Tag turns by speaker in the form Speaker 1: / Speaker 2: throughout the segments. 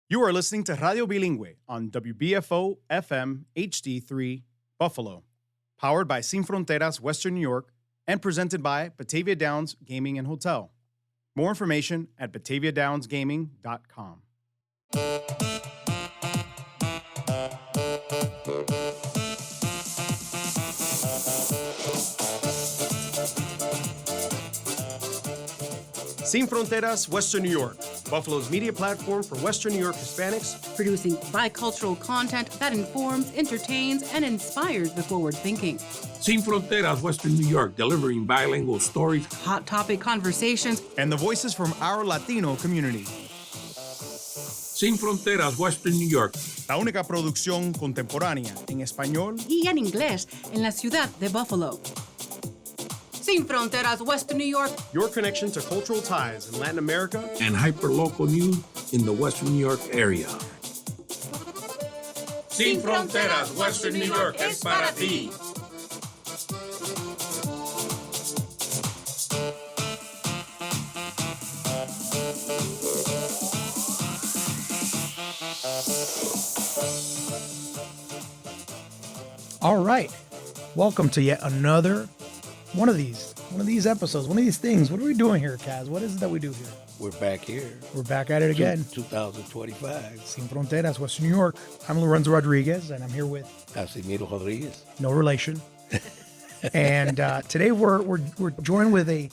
Speaker 1: You are listening to Radio Bilingüe on WBFO FM HD3 Buffalo, powered by Sin Fronteras Western New York and presented by Batavia Downs Gaming and Hotel. More information at bataviadownsgaming.com. Sin Fronteras Western New York, Buffalo's media platform for Western New York Hispanics,
Speaker 2: producing bicultural content that informs, entertains, and inspires the forward thinking.
Speaker 3: Sin Fronteras Western New York, delivering bilingual stories,
Speaker 2: hot topic conversations,
Speaker 1: and the voices from our Latino community.
Speaker 3: Sin Fronteras Western New York,
Speaker 1: la única producción contemporánea en español
Speaker 2: y en inglés en la ciudad de Buffalo. Sin Fronteras Western New York,
Speaker 1: your connection to cultural ties in Latin America
Speaker 3: and hyperlocal news in the Western New York area.
Speaker 4: Sin Fronteras Western New York es para ti.
Speaker 5: All right, welcome to yet another one of these episodes, one of these things. What are we doing here, Kaz? What is it that we do here?
Speaker 6: We're back here.
Speaker 5: We're back at it again.
Speaker 6: 2025.
Speaker 5: Sin Fronteras, Western New York. I'm Lorenzo Rodríguez, and I'm here with
Speaker 6: Casimiro Rodríguez.
Speaker 5: No relation. And today we're joined with a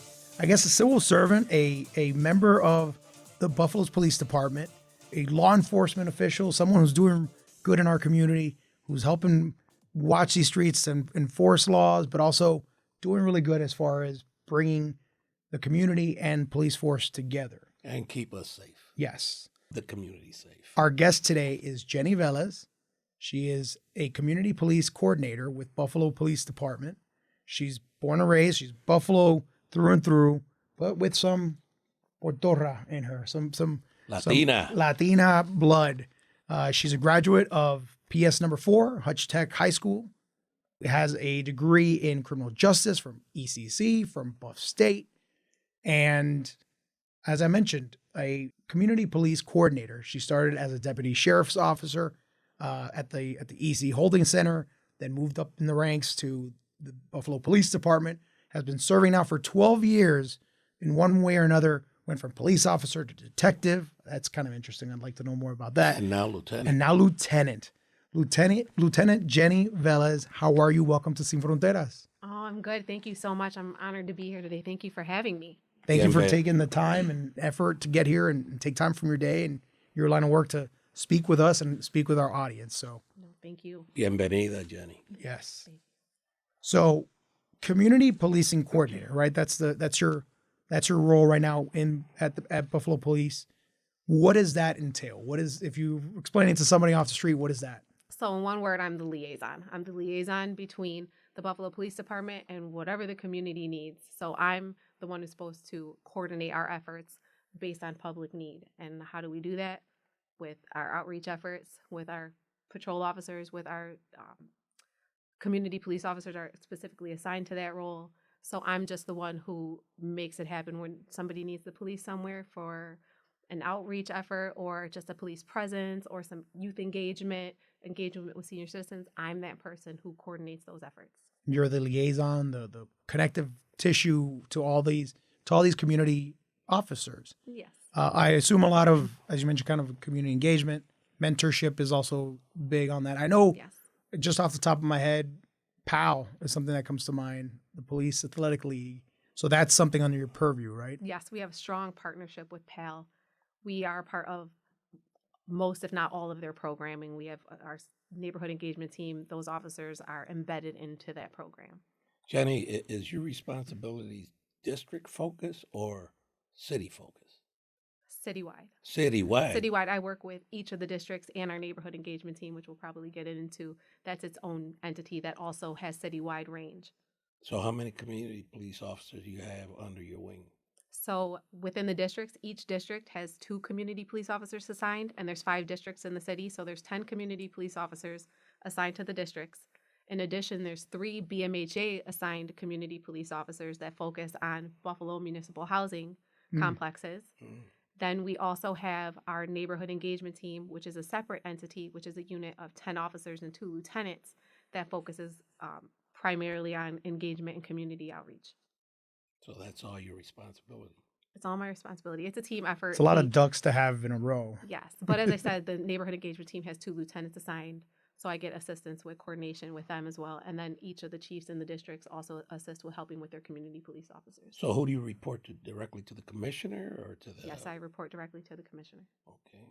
Speaker 5: civil servant, a member of the Buffalo's Police Department, a law enforcement official, someone who's doing good in our community, who's helping watch these streets and enforce laws, but also doing really good as far as bringing the community and police force together.
Speaker 6: And keep us safe.
Speaker 5: Yes.
Speaker 6: The community safe.
Speaker 5: Our guest today is Jenny Velez. She is a community police coordinator with Buffalo Police Department. She's born and raised. She's Buffalo through and through, but with some Puertorrican in her, some Latina blood. She's a graduate of PS number 4, Hutch Tech High School. Has a degree in criminal justice from ECC, from Buff State. And as I mentioned, a community police coordinator. She started as a deputy sheriff's officer at the EC Holding Center, then moved up in the ranks to the Buffalo Police Department, has been serving now for 12 years in one way or another, went from police officer to detective. That's kind of interesting. I'd like to know more about that.
Speaker 6: And now lieutenant.
Speaker 5: Lieutenant Jenny Velez, how are you? Welcome to Sin Fronteras.
Speaker 7: Oh, I'm good. Thank you so much. I'm honored to be here today. Thank you for having me.
Speaker 5: Thank you for taking the time and effort to get here and take time from your day and your line of work to speak with us and speak with our audience. So,
Speaker 7: no, thank you.
Speaker 6: Bienvenida, Jenny.
Speaker 5: Yes. So, community policing coordinator, right? That's your role right now at Buffalo Police. What does that entail? If you explain it to somebody off the street, what is that?
Speaker 7: So in one word, I'm the liaison. I'm the liaison between the Buffalo Police Department and whatever the community needs. So I'm the one who's supposed to coordinate our efforts based on public need. And how do we do that? With our outreach efforts, with our patrol officers, with our community police officers are specifically assigned to that role. So I'm just the one who makes it happen when somebody needs the police somewhere for an outreach effort or just a police presence or some youth engagement with senior citizens. I'm that person who coordinates those efforts.
Speaker 5: You're the liaison, the connective tissue to all these community officers.
Speaker 7: Yes.
Speaker 5: I assume a lot of, as you mentioned, kind of community engagement, mentorship is also big on that. I know just off the top of my head, PAL is something that comes to mind, the Police Athletic League. So that's something under your purview, right?
Speaker 7: Yes, we have a strong partnership with PAL. We are part of most, if not all, of their programming. We have our neighborhood engagement team. Those officers are embedded into that program.
Speaker 6: Jenny, is your responsibility district focus or city focus?
Speaker 7: Citywide.
Speaker 6: Citywide.
Speaker 7: I work with each of the districts and our neighborhood engagement team, which we'll probably get into. That's its own entity that also has citywide range.
Speaker 6: So how many community police officers do you have under your wing?
Speaker 7: So within the districts, each district has 2 community police officers assigned, and there's 5 districts in the city. So there's 10 community police officers assigned to the districts. In addition, there's 3 BMHA assigned community police officers that focus on Buffalo municipal housing complexes. Then we also have our neighborhood engagement team, which is a separate entity, which is a unit of 10 officers and 2 lieutenants that focuses primarily on engagement and community outreach.
Speaker 6: So that's all your responsibility.
Speaker 7: It's all my responsibility. It's a team effort.
Speaker 5: It's a lot of ducks to have in a row.
Speaker 7: Yes. But as I said, the neighborhood engagement team has 2 lieutenants assigned. So I get assistance with coordination with them as well. And then each of the chiefs in the districts also assist with helping with their community police officers.
Speaker 6: So who do you report to? Directly to the commissioner or to the...
Speaker 7: Yes, I report directly to the commissioner.
Speaker 6: Okay.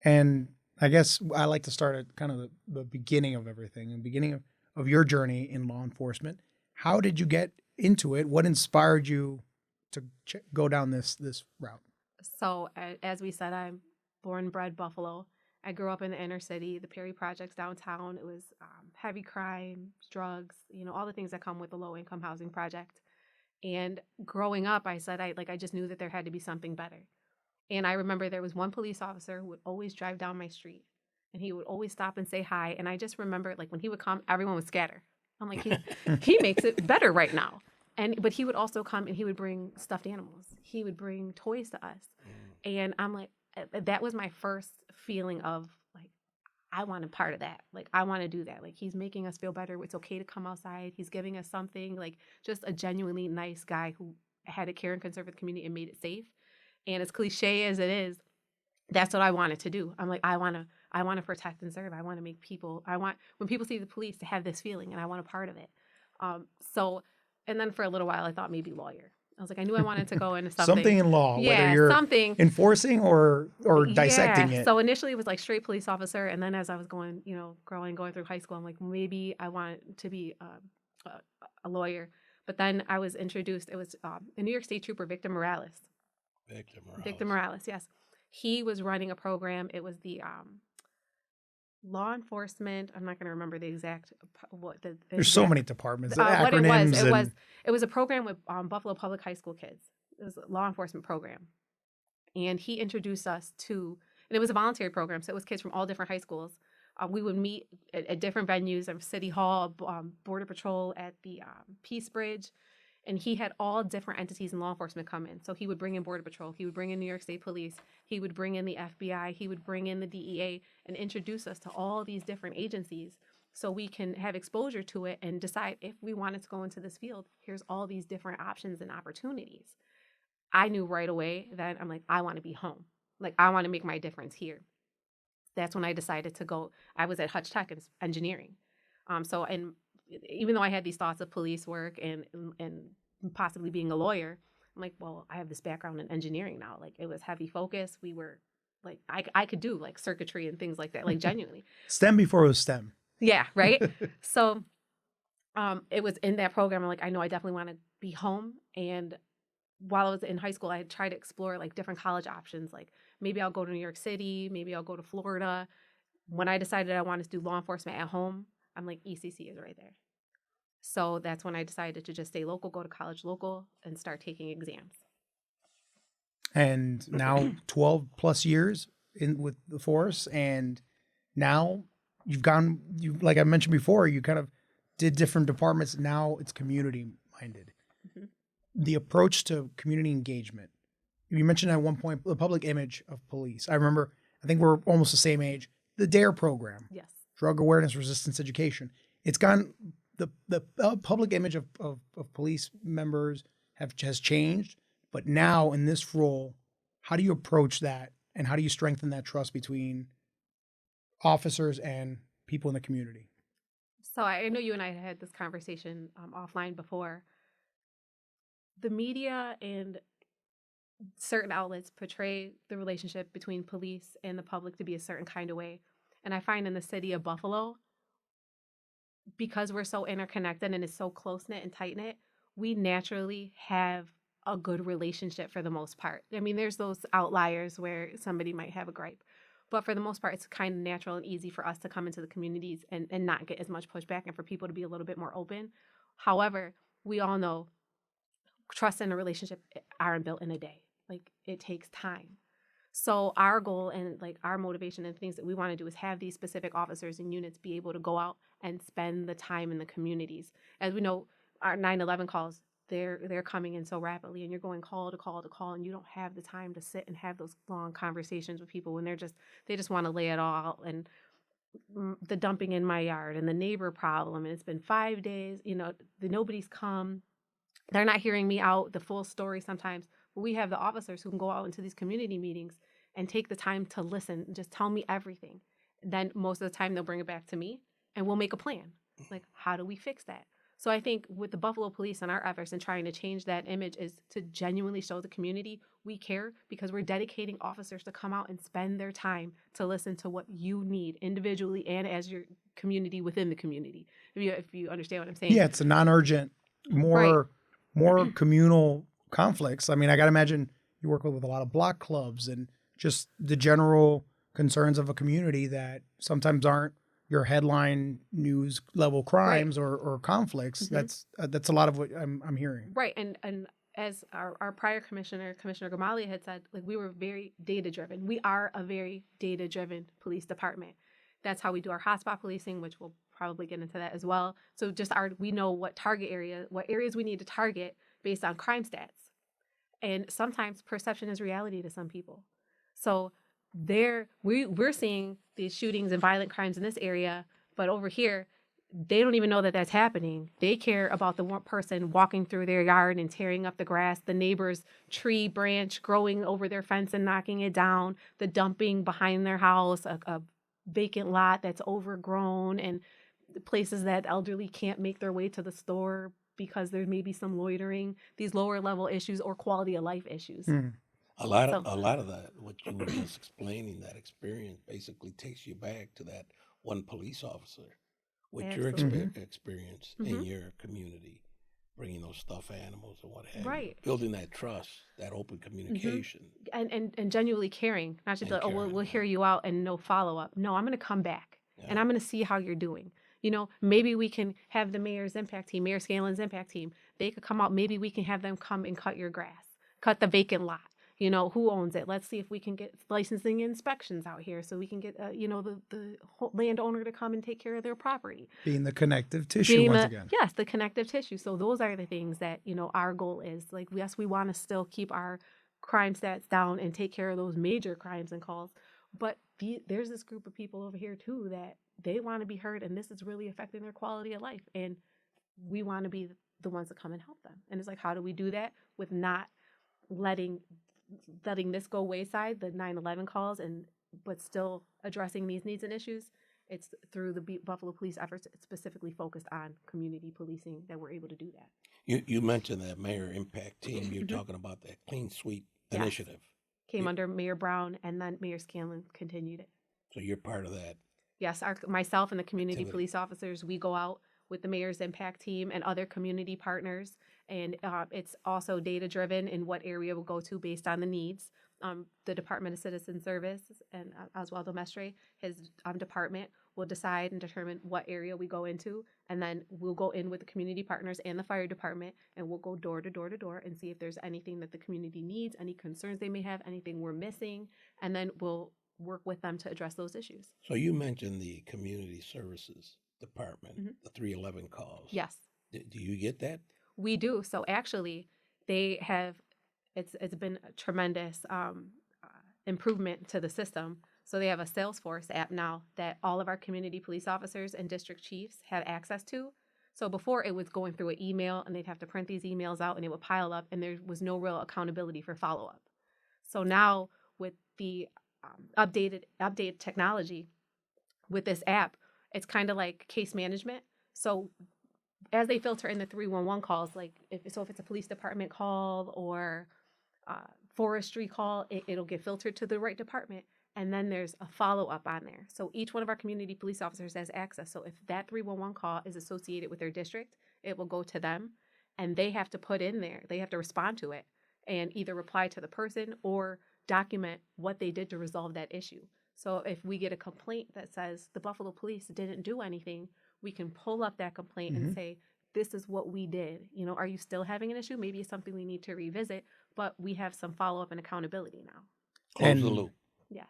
Speaker 5: And I guess I like to start at kind of the beginning of everything, the beginning of your journey in law enforcement. How did you get into it? What inspired you to go down this route?
Speaker 7: So as we said, I'm born and bred Buffalo. I grew up in the inner city, the Perry Projects downtown. It was heavy crime, drugs, all the things that come with a low-income housing project. And growing up, I said, I just knew that there had to be something better. And I remember there was one police officer who would always drive down my street, and he would always stop and say hi. And I just remember, when he would come, everyone would scatter. I'm like, he makes it better right now. But he would also come and he would bring stuffed animals. He would bring toys to us. And I'm like, that was my first feeling of I want a part of that. I want to do that. He's making us feel better. It's okay to come outside. He's giving us something, just a genuinely nice guy who had a care and concern for the community and made it safe. And as cliche as it is, that's what I wanted to do. I'm like, I want to protect and serve. I want to make people, when people see the police, to have this feeling, and I want a part of it. And then for a little while, I thought maybe lawyer. I was like, I knew I wanted to go into something.
Speaker 5: Something in law,
Speaker 7: yeah,
Speaker 5: whether you're
Speaker 7: something
Speaker 5: enforcing or dissecting it.
Speaker 7: So initially it was straight police officer. And then as I was going through high school, I'm like, maybe I want to be a lawyer. But then I was introduced, it was a New York State trooper, Victor Morales, yes. He was running a program. It was the law enforcement. I'm not going to remember the exact
Speaker 5: There's so many departments.
Speaker 7: What
Speaker 5: acronyms
Speaker 7: it was a program with Buffalo Public High School kids. It was a law enforcement program, and he introduced us to. And it was a voluntary program, so it was kids from all different high schools. We would meet at different venues of City Hall, Border Patrol at the Peace Bridge. And he had all different entities in law enforcement come in. So he would bring in Border Patrol. He would bring in New York State Police. He would bring in the FBI. He would bring in the DEA and introduce us to all these different agencies so we can have exposure to it and decide if we wanted to go into this field. Here's all these different options and opportunities. I knew right away that I'm like, I want to be home. I want to make my difference here. That's when I decided to go. I was at Hutch Tech in engineering. Even though I had these thoughts of police work and possibly being a lawyer, I'm like, well, I have this background in engineering now. It was heavy focus. We were I could do circuitry and things like that, genuinely.
Speaker 5: STEM before it was STEM.
Speaker 7: Yeah, right. So it was in that program. I'm like, I know I definitely want to be home. And while I was in high school, I had tried to explore different college options. Maybe I'll go to New York City, maybe I'll go to Florida. When I decided I wanted to do law enforcement at home, I'm like, ECC is right there. So that's when I decided to just stay local, go to college local, and start taking exams.
Speaker 5: And now 12 plus years with the force, and now like I mentioned before, you kind of did different departments. Now it's community minded. Mm-hmm. The approach to community engagement. You mentioned at one point the public image of police. I remember, I think we're almost the same age. The DARE program.
Speaker 7: Yes.
Speaker 5: Drug Awareness Resistance Education. It's gone, the public image of police members has changed, but now in this role, how do you approach that, and how do you strengthen that trust between officers and people in the community?
Speaker 7: So I know you and I had this conversation offline before. The media and certain outlets portray the relationship between police and the public to be a certain kind of way. And I find in the city of Buffalo, because we're so interconnected and it's so close-knit and tight-knit, we naturally have a good relationship for the most part. I mean, there's those outliers where somebody might have a gripe. But for the most part, it's kind of natural and easy for us to come into the communities and not get as much pushback, and for people to be a little bit more open. However, we all know trust and a relationship aren't built in a day. It takes time. So our goal and our motivation and things that we want to do is have these specific officers and units be able to go out and spend the time in the communities. As we know, our 9/11 calls, they're coming in so rapidly, and you're going call to call to call, and you don't have the time to sit and have those long conversations with people when they just want to lay it all out, and the dumping in my yard and the neighbor problem, and it's been 5 days, nobody's come. They're not hearing me out the full story sometimes, but we have the officers who can go out into these community meetings and take the time to listen, just tell me everything. Then most of the time they'll bring it back to me and we'll make a plan. Like, how do we fix that? So I think with the Buffalo Police and our efforts in trying to change that image is to genuinely show the community we care, because we're dedicating officers to come out and spend their time to listen to what you need individually and as your community within the community. If you understand what I'm saying.
Speaker 5: Yeah, it's a non-urgent, more communal conflicts. I mean, I got to imagine you work with a lot of block clubs and just the general concerns of a community that sometimes aren't your headline news level crimes or conflicts. Mm-hmm. That's a lot of what I'm hearing.
Speaker 7: Right. And as our prior Commissioner Gamalia had said, like, we were very data driven. We are a very data driven police department. That's how we do our hotspot policing, which we'll probably get into that as well. So we know what areas we need to target based on crime stats. And sometimes perception is reality to some people. So we're seeing these shootings and violent crimes in this area, but over here, they don't even know that that's happening. They care about the one person walking through their yard and tearing up the grass, the neighbor's tree branch growing over their fence and knocking it down, the dumping behind their house, a vacant lot that's overgrown, and places that elderly can't make their way to the store because there may be some loitering, these lower level issues or quality of life issues.
Speaker 5: Mm-hmm.
Speaker 6: A lot of that, what you were just explaining, that experience basically takes you back to that one police officer with your experience in your community, bringing those stuffed animals and what have you, building that trust, that open communication,
Speaker 7: and genuinely caring, not just we'll hear you out and no follow up. No, I'm going to come back and I'm going to see how you're doing. Maybe we can have the mayor's impact team, Mayor Scanlon's impact team. They could come out. Maybe we can have them come and cut your grass, cut the vacant lot. Who owns it? Let's see if we can get licensing inspections out here so we can get, the landowner to come and take care of their property.
Speaker 5: Being the connective tissue once again.
Speaker 7: Yes, the connective tissue. So those are the things that, our goal is. Like, yes, we want to still keep our crime stats down and take care of those major crimes and calls. But there's this group of people over here, too, that they want to be heard, and this is really affecting their quality of life. And we want to be the ones that come and help them. And it's like, how do we do that with not letting this go wayside, the 9/11 calls, but still addressing these needs and issues? It's through the Buffalo Police efforts specifically focused on community policing that we're able to do that.
Speaker 6: You mentioned that mayor impact team. You're talking about that clean sweep initiative.
Speaker 7: Came under Mayor Brown, and then Mayor Scanlon continued it.
Speaker 6: So you're part of that.
Speaker 7: Yes, myself and the community police officers, we go out with the mayor's impact team and other community partners. And it's also data-driven in what area we'll go to based on the needs. The Department of Citizen Service and Oswaldo Mestre, his department, will decide and determine what area we go into. And then we'll go in with the community partners and the fire department, and we'll go door to door to door and see if there's anything that the community needs, any concerns they may have, anything we're missing. And then we'll work with them to address those issues.
Speaker 6: So you mentioned the community services department, the 311 calls.
Speaker 7: Yes.
Speaker 6: Do you get that?
Speaker 7: We do. So actually, they have, it's been a tremendous improvement to the system. So they have a Salesforce app now that all of our community police officers and district chiefs have access to. So before, it was going through an email, and they'd have to print these emails out, and it would pile up, and there was no real accountability for follow-up. So now with the updated technology with this app, it's kind of like case management. So as they filter in the 311 calls, like if it's a police department call or forestry call, it'll get filtered to the right department. And then there's a follow-up on there. So each one of our community police officers has access. So if that 311 call is associated with their district, it will go to them, and they have to put in there, they have to respond to it and either reply to the person or document what they did to resolve that issue. So if we get a complaint that says the Buffalo Police didn't do anything, we can pull up that complaint and say, this is what we did. Are you still having an issue? Maybe it's something we need to revisit, but we have some follow-up and accountability now.
Speaker 6: Close the loop.
Speaker 7: Yes.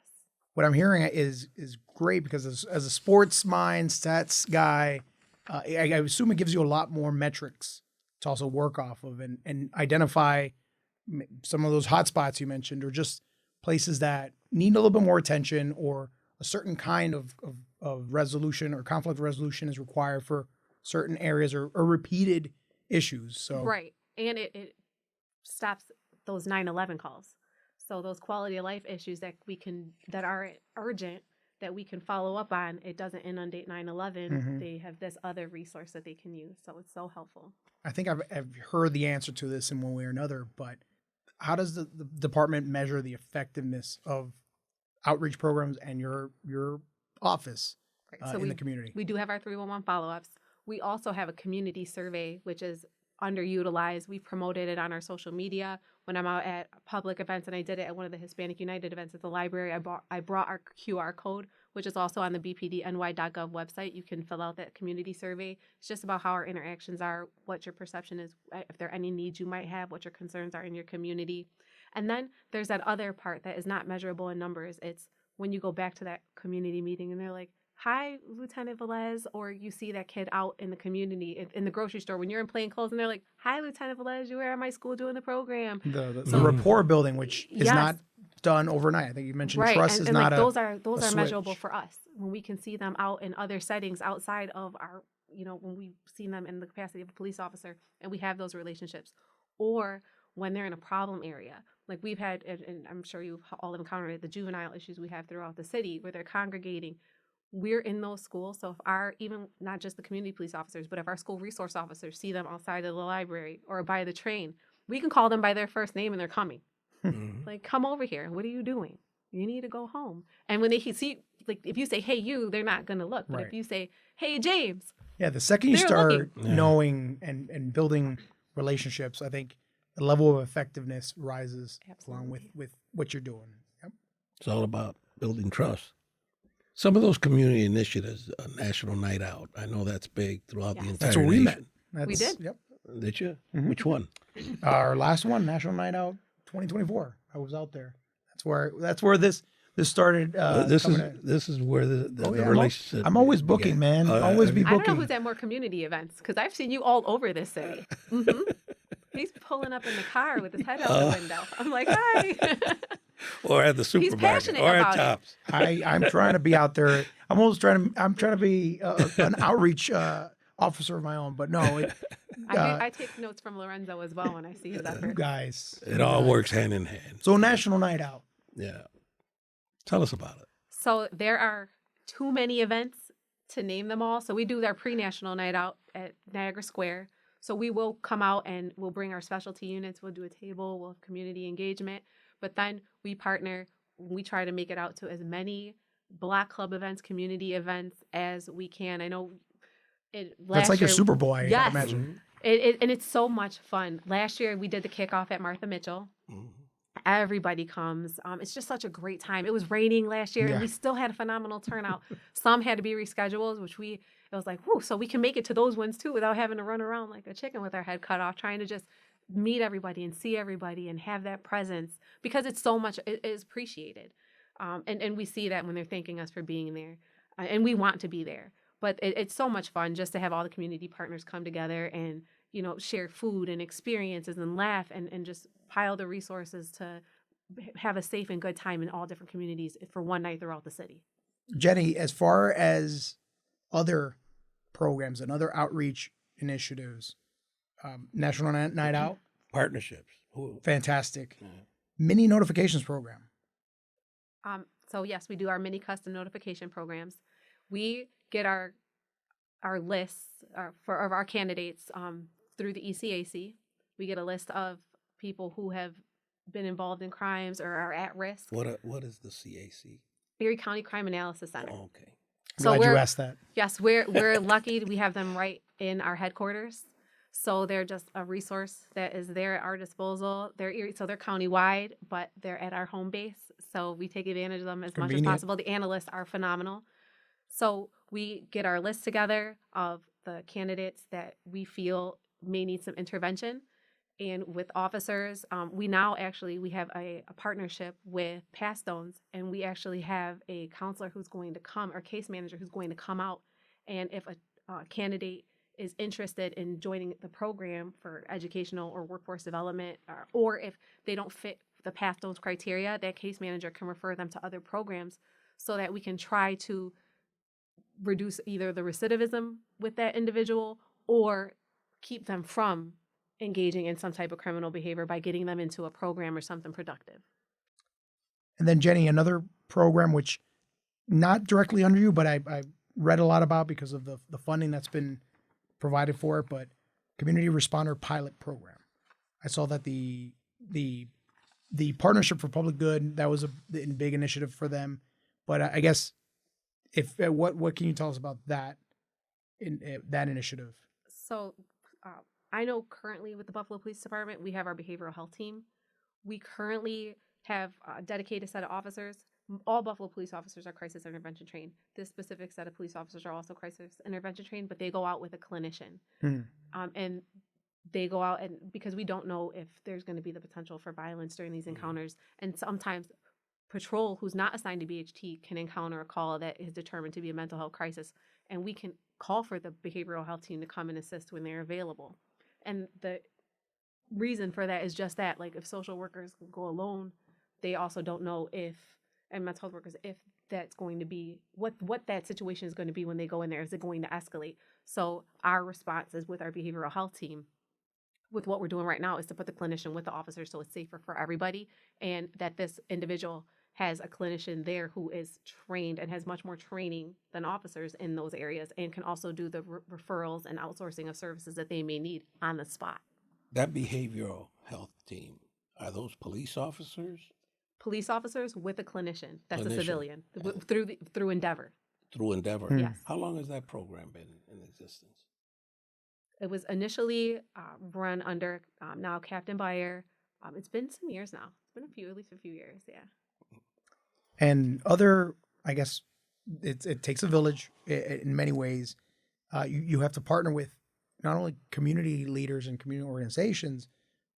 Speaker 5: What I'm hearing is great, because as a sports mind, stats guy, I assume it gives you a lot more metrics to to also work off of and identify some of those hot spots you mentioned, or just places that need a little bit more attention, or a certain kind of resolution or conflict resolution is required for certain areas or repeated issues. So
Speaker 7: Right. And it stops those 9/11 calls. So those quality of life issues that are urgent, that we can follow up on, it doesn't inundate 9/11.
Speaker 5: Mhm.
Speaker 7: They have this other resource that they can use. So it's so helpful.
Speaker 5: I think I've heard the answer to this in one way or another, but how does the department measure the effectiveness of outreach programs and your office
Speaker 7: Right. So
Speaker 5: in the community?
Speaker 7: We do have our 311 follow-ups. We also have a community survey, which is underutilized. We've promoted it on our social media. When I'm out at public events, and I did it at one of the Hispanic United events at the library, I brought our QR code, which is also on the bpdny.gov website. You can fill out that community survey. It's just about how our interactions are, what your perception is, if there are any needs you might have, what your concerns are in your community. And then there's that other part that is not measurable in numbers. It's when you go back to that community meeting and they're like, "Hi, Lieutenant Velez," or you see that kid out in the community, in the grocery store, when you're in plain clothes, and they're like, "Hi, Lieutenant Velez, you were at my school doing the program."
Speaker 5: The rapport building, which is
Speaker 7: Yes.
Speaker 5: not done overnight. I think you mentioned
Speaker 7: Right,
Speaker 5: trust
Speaker 7: and
Speaker 5: is not
Speaker 7: like,
Speaker 5: a
Speaker 7: those are
Speaker 5: switch.
Speaker 7: measurable for us when we can see them out in other settings outside of our, when we've seen them in the capacity of a police officer, and we have those relationships, or when they're in a problem area. Like we've had, and I'm sure you've all encountered it, the juvenile issues we have throughout the city where they're congregating. We're in those schools, so if even not just the community police officers, but if our school resource officers see them outside of the library or by the train, we can call them by their first name and they're coming. Like, come over here. What are you doing? You need to go home. And when they see, like, if you say, "Hey, you," they're not going to look. But
Speaker 5: Right.
Speaker 7: if you say, "Hey, James,"
Speaker 5: Yeah, the second you
Speaker 7: they're
Speaker 5: start
Speaker 7: looking.
Speaker 5: knowing and building relationships, I think the level of effectiveness rises along with what you're doing. Yep.
Speaker 6: It's all about building trust. Some of those community initiatives, a national night out, I know that's big throughout the
Speaker 7: Yes.
Speaker 6: entire
Speaker 5: That's where we met.
Speaker 6: nation.
Speaker 7: We did.
Speaker 5: Yep.
Speaker 6: Did you?
Speaker 5: Mhm.
Speaker 6: Which one?
Speaker 5: Our last one, National Night Out 2024. I was out there. That's where this started.
Speaker 6: This
Speaker 5: coming in.
Speaker 6: is where the
Speaker 5: Oh, yeah,
Speaker 6: relationship.
Speaker 5: I'm always booking,
Speaker 6: began.
Speaker 5: man. Always be
Speaker 7: I don't know
Speaker 5: booking.
Speaker 7: who's at more community events because I've seen you all over this city. hmm He's pulling up in the car with his head out the window. I'm like, "Hi."
Speaker 6: Or at the supermarket,
Speaker 7: passionate
Speaker 6: or at
Speaker 7: about it.
Speaker 6: Tops.
Speaker 5: I'm trying to be out there. I'm trying to be an outreach officer of my own. But no,
Speaker 7: I take notes from Lorenzo as well when I see his
Speaker 5: you
Speaker 7: efforts.
Speaker 5: guys.
Speaker 6: It all works hand in hand.
Speaker 5: So National Night Out.
Speaker 6: Yeah. Tell us about it.
Speaker 7: So there are too many events to name them all. So we do our pre-national night out at Niagara Square. So we will come out and we'll bring our specialty units. We'll do a table. We'll have community engagement. But then we partner. We try to make it out to as many Black Club events, community events as we can. I know
Speaker 5: That's like a Super Bowl, I
Speaker 7: Yes.
Speaker 5: imagine.
Speaker 7: And it's so much fun. Last year we did the kickoff at Martha Mitchell.
Speaker 6: Mhm.
Speaker 7: Everybody comes. It's just such a great time. It was raining last year,
Speaker 5: Yeah.
Speaker 7: and we still had a phenomenal turnout. Some had to be rescheduled, it was like, whoo, so we can make it to those ones too without having to run around like a chicken with our head cut off, trying to just meet everybody and see everybody and have that presence because it's so much, it is appreciated. And we see that when they're thanking us for being there. And we want to be there. But it's so much fun just to have all the community partners come together and, share food and experiences and laugh and just pile the resources to have a safe and good time in all different communities for one night throughout the city.
Speaker 5: Jenny, as far as other programs and other outreach initiatives, National Night Out,
Speaker 6: Partnerships.
Speaker 5: fantastic.
Speaker 6: Yeah.
Speaker 5: Mini notifications program.
Speaker 7: So yes, we do our mini custom notification programs. We get our lists of our candidates through the ECAC. We get a list of people who have been involved in crimes or are at risk.
Speaker 6: What is the CAC?
Speaker 7: Erie County Crime Analysis Center.
Speaker 6: Oh, okay.
Speaker 5: Glad you asked that.
Speaker 7: Yes, we're lucky we have them right in our headquarters. So they're just a resource that is there at our disposal. They're countywide, but they're at our home base. So we take advantage of them as much as
Speaker 5: Convenient.
Speaker 7: possible. The analysts are phenomenal. So we get our list together of the candidates that we feel may need some intervention. And with officers, we have a partnership with Pass Stones, and we actually have a counselor who's going to come, or case manager who's going to come out. And if a candidate is interested in joining the program for educational or workforce development, or if they don't fit the path, those criteria, that case manager can refer them to other programs so that we can try to reduce either the recidivism with that individual or keep them from engaging in some type of criminal behavior by getting them into a program or something productive.
Speaker 5: And then Jenny, another program which not directly under you, but I read a lot about because of the funding that's been provided for it, but Community Responder Pilot Program. I saw that the Partnership for Public Good, that was a big initiative for them. But I guess what can you tell us about that that initiative?
Speaker 7: So I know currently with the Buffalo Police Department, we have our behavioral health team. We currently have a dedicated set of officers. All Buffalo police officers are crisis intervention trained. This specific set of police officers are also crisis intervention trained, but they go out with a clinician. And they go out, and because we don't know if there's going to be the potential for violence during these encounters. And sometimes patrol, who's not assigned to BHT, can encounter a call that is determined to be a mental health crisis, and we can call for the behavioral health team to come and assist when they're available. And the reason for that is just that, like, if social workers go alone, they also don't know if, and mental health workers, if that's going to be, what that situation is going to be when they go in there. Is it going to escalate? So our response is with our behavioral health team, with what we're doing right now, is to put the clinician with the officer so it's safer for everybody, and that this individual has a clinician there who is trained and has much more training than officers in those areas, and can also do the referrals and outsourcing of services that they may need on the spot.
Speaker 6: That behavioral health team, are those police officers?
Speaker 7: Police officers with a clinician. That's a civilian through Endeavor.
Speaker 6: Through Endeavor.
Speaker 7: Yes.
Speaker 6: How long has that program been in existence?
Speaker 7: It was initially run under now Captain Byer. It's been some years now. It's been at least a few years. Yeah.
Speaker 5: And I guess it takes a village in many ways. You have to partner with not only community leaders and community organizations,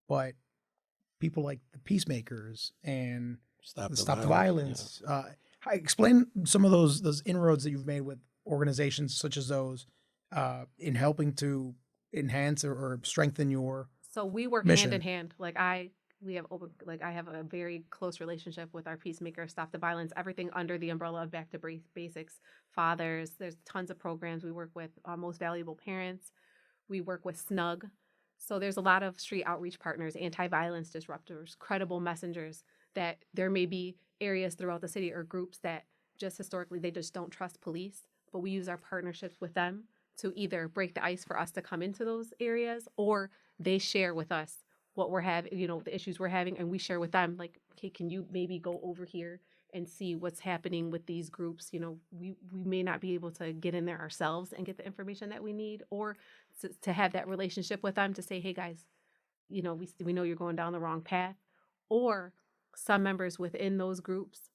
Speaker 5: but people like the Peacemakers and Stop the Violence. Yeah. Explain some of those inroads that you've made with organizations such as those in helping to enhance or strengthen your
Speaker 7: So we work
Speaker 5: mission.
Speaker 7: hand in hand. I have a very close relationship with our Peacemakers, Stop the Violence, everything under the umbrella of Back to Basics, Fathers. There's tons of programs. We work with Most Valuable Parents. We work with SNUG. So there's a lot of street outreach partners, anti-violence disruptors, credible messengers, that there may be areas throughout the city or groups that just historically they just don't trust police, but we use our partnerships with them to either break the ice for us to come into those areas, or they share with us what we're having, the issues we're having, and we share with them, like, okay, can you maybe go over here and see what's happening with these groups? We may not be able to get in there ourselves and get the information that we need, or to have that relationship with them to say, hey guys, we know you're going down the wrong path. Or some members within those groups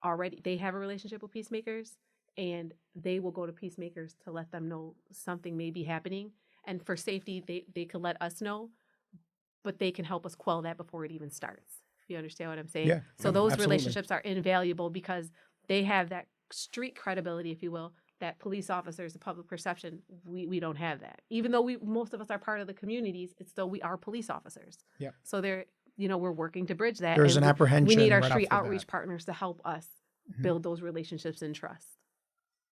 Speaker 7: already, they have a relationship with Peacemakers, and they will go to Peacemakers to let them know something may be happening. And for safety, they can let us know, but they can help us quell that before it even starts. If you understand what I'm saying?
Speaker 5: Yeah,
Speaker 7: so those
Speaker 5: absolutely.
Speaker 7: relationships are invaluable because they have that street credibility, if you will, that police officers, the public perception, we don't have that. Even though most of us are part of the communities, it's still we are police officers.
Speaker 5: Yeah.
Speaker 7: So we're working to bridge that.
Speaker 5: There's an apprehension.
Speaker 7: We need our
Speaker 5: right
Speaker 7: street
Speaker 5: off the
Speaker 7: outreach
Speaker 5: bat.
Speaker 7: partners to help us build those relationships and trust.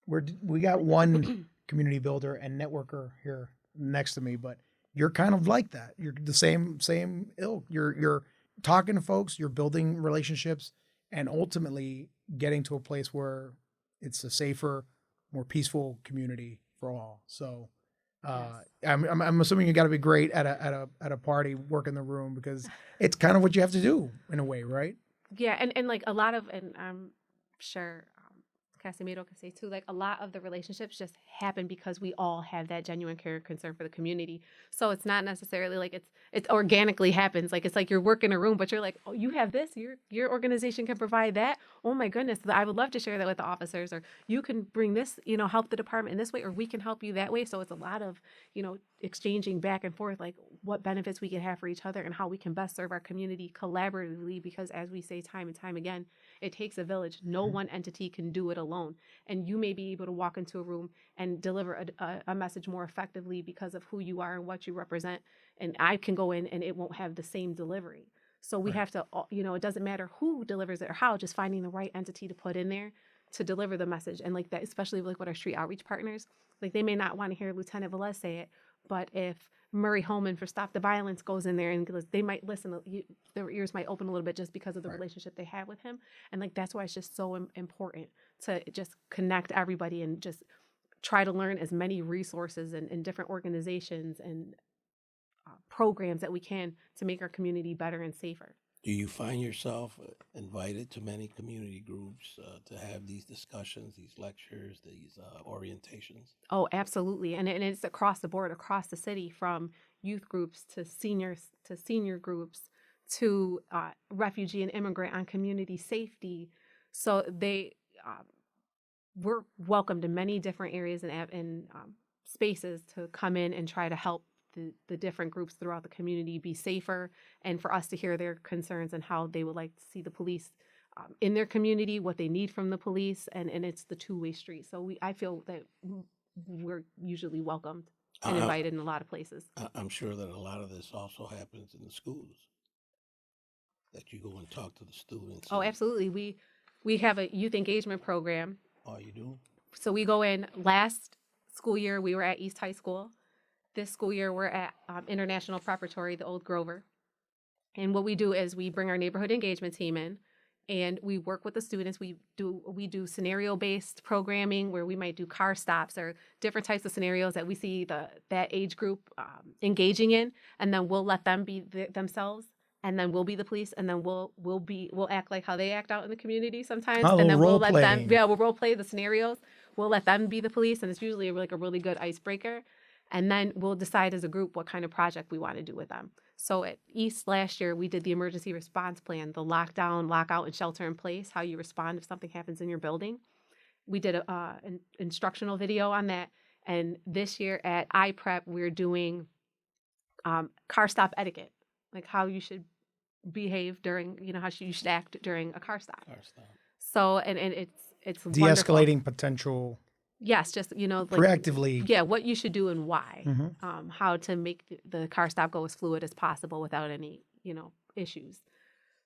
Speaker 5: We got one community builder and networker here next to me, but you're kind of like that. You're the same ilk. You're talking to folks, you're building relationships, and ultimately getting to a place where it's a safer, more peaceful community for all. So I'm assuming you got to be great at a party, work in the room, because it's kind of what you have to do in a way, right?
Speaker 7: Yeah, and like a lot of, and I'm sure Casimiro can say too, like a lot of the relationships just happen because we all have that genuine care and concern for the community. So it's not necessarily like it organically happens. Like it's like you're working a room, but you're like, oh, you have this, your organization can provide that. Oh my goodness, I would love to share that with the officers, or you can bring this, help the department in this way, or we can help you that way. So it's a lot of, exchanging back and forth. Like, what benefits we can have for each other and how we can best serve our community collaboratively, because as we say time and time again, it takes a village. No one entity can do it alone. And you may be able to walk into a room and deliver a message more effectively because of who you are and what you represent. And I can go in and it won't have the same delivery. So we have to, it doesn't matter who delivers it or how, just finding the right entity to put in there to deliver the message. And like that, especially like with our street outreach partners, like they may not want to hear Lieutenant Velez say it, but if Murray Holman for Stop the Violence goes in there and they might listen, their ears might open a little bit just because of the relationship they have with him. And like, that's why it's just so important to just connect everybody and just try to learn as many resources and different organizations and programs that we can to make our community better and safer.
Speaker 6: Do you find yourself invited to many community groups to have these discussions, these lectures, these orientations?
Speaker 7: Oh, absolutely. And it's across the board, across the city, from youth groups to senior groups to refugee and immigrant on community safety. So we're welcomed in many different areas and spaces to come in and try to help the different groups throughout the community be safer, and for us to hear their concerns and how they would like to see the police in their community, what they need from the police, and it's the two-way street. So I feel that we're usually welcomed and invited in a lot of places.
Speaker 6: I'm sure that a lot of this also happens in the schools, that you go and talk to the students.
Speaker 7: Oh, absolutely. We have a youth engagement program.
Speaker 6: Oh, you do?
Speaker 7: So we go in. Last school year, we were at East High School. This school year, we're at International Preparatory, the Old Grover. And what we do is we bring our neighborhood engagement team in, and we work with the students. We do scenario-based programming where we might do car stops or different types of scenarios that we see that age group engaging in, and then we'll let them be themselves, and then we'll be the police, and then we'll act like how they act out in the community sometimes, and then we'll let them we'll role play the scenarios. We'll let them be the police, and it's usually like a really good icebreaker. And then we'll decide as a group what kind of project we want to do with them. So at East last year, we did the emergency response plan, the lockdown, lockout, and shelter in place, how you respond if something happens in your building. We did an instructional video on that. And this year at iPrep, we're doing car stop etiquette, like how you should behave during, how you should act during a car stop. So, and it's
Speaker 5: de-escalating
Speaker 7: wonderful.
Speaker 5: Potential.
Speaker 7: Yes, just, like,
Speaker 5: proactively.
Speaker 7: Yeah, what you should do and why. How to make the car stop go as fluid as possible without any, issues.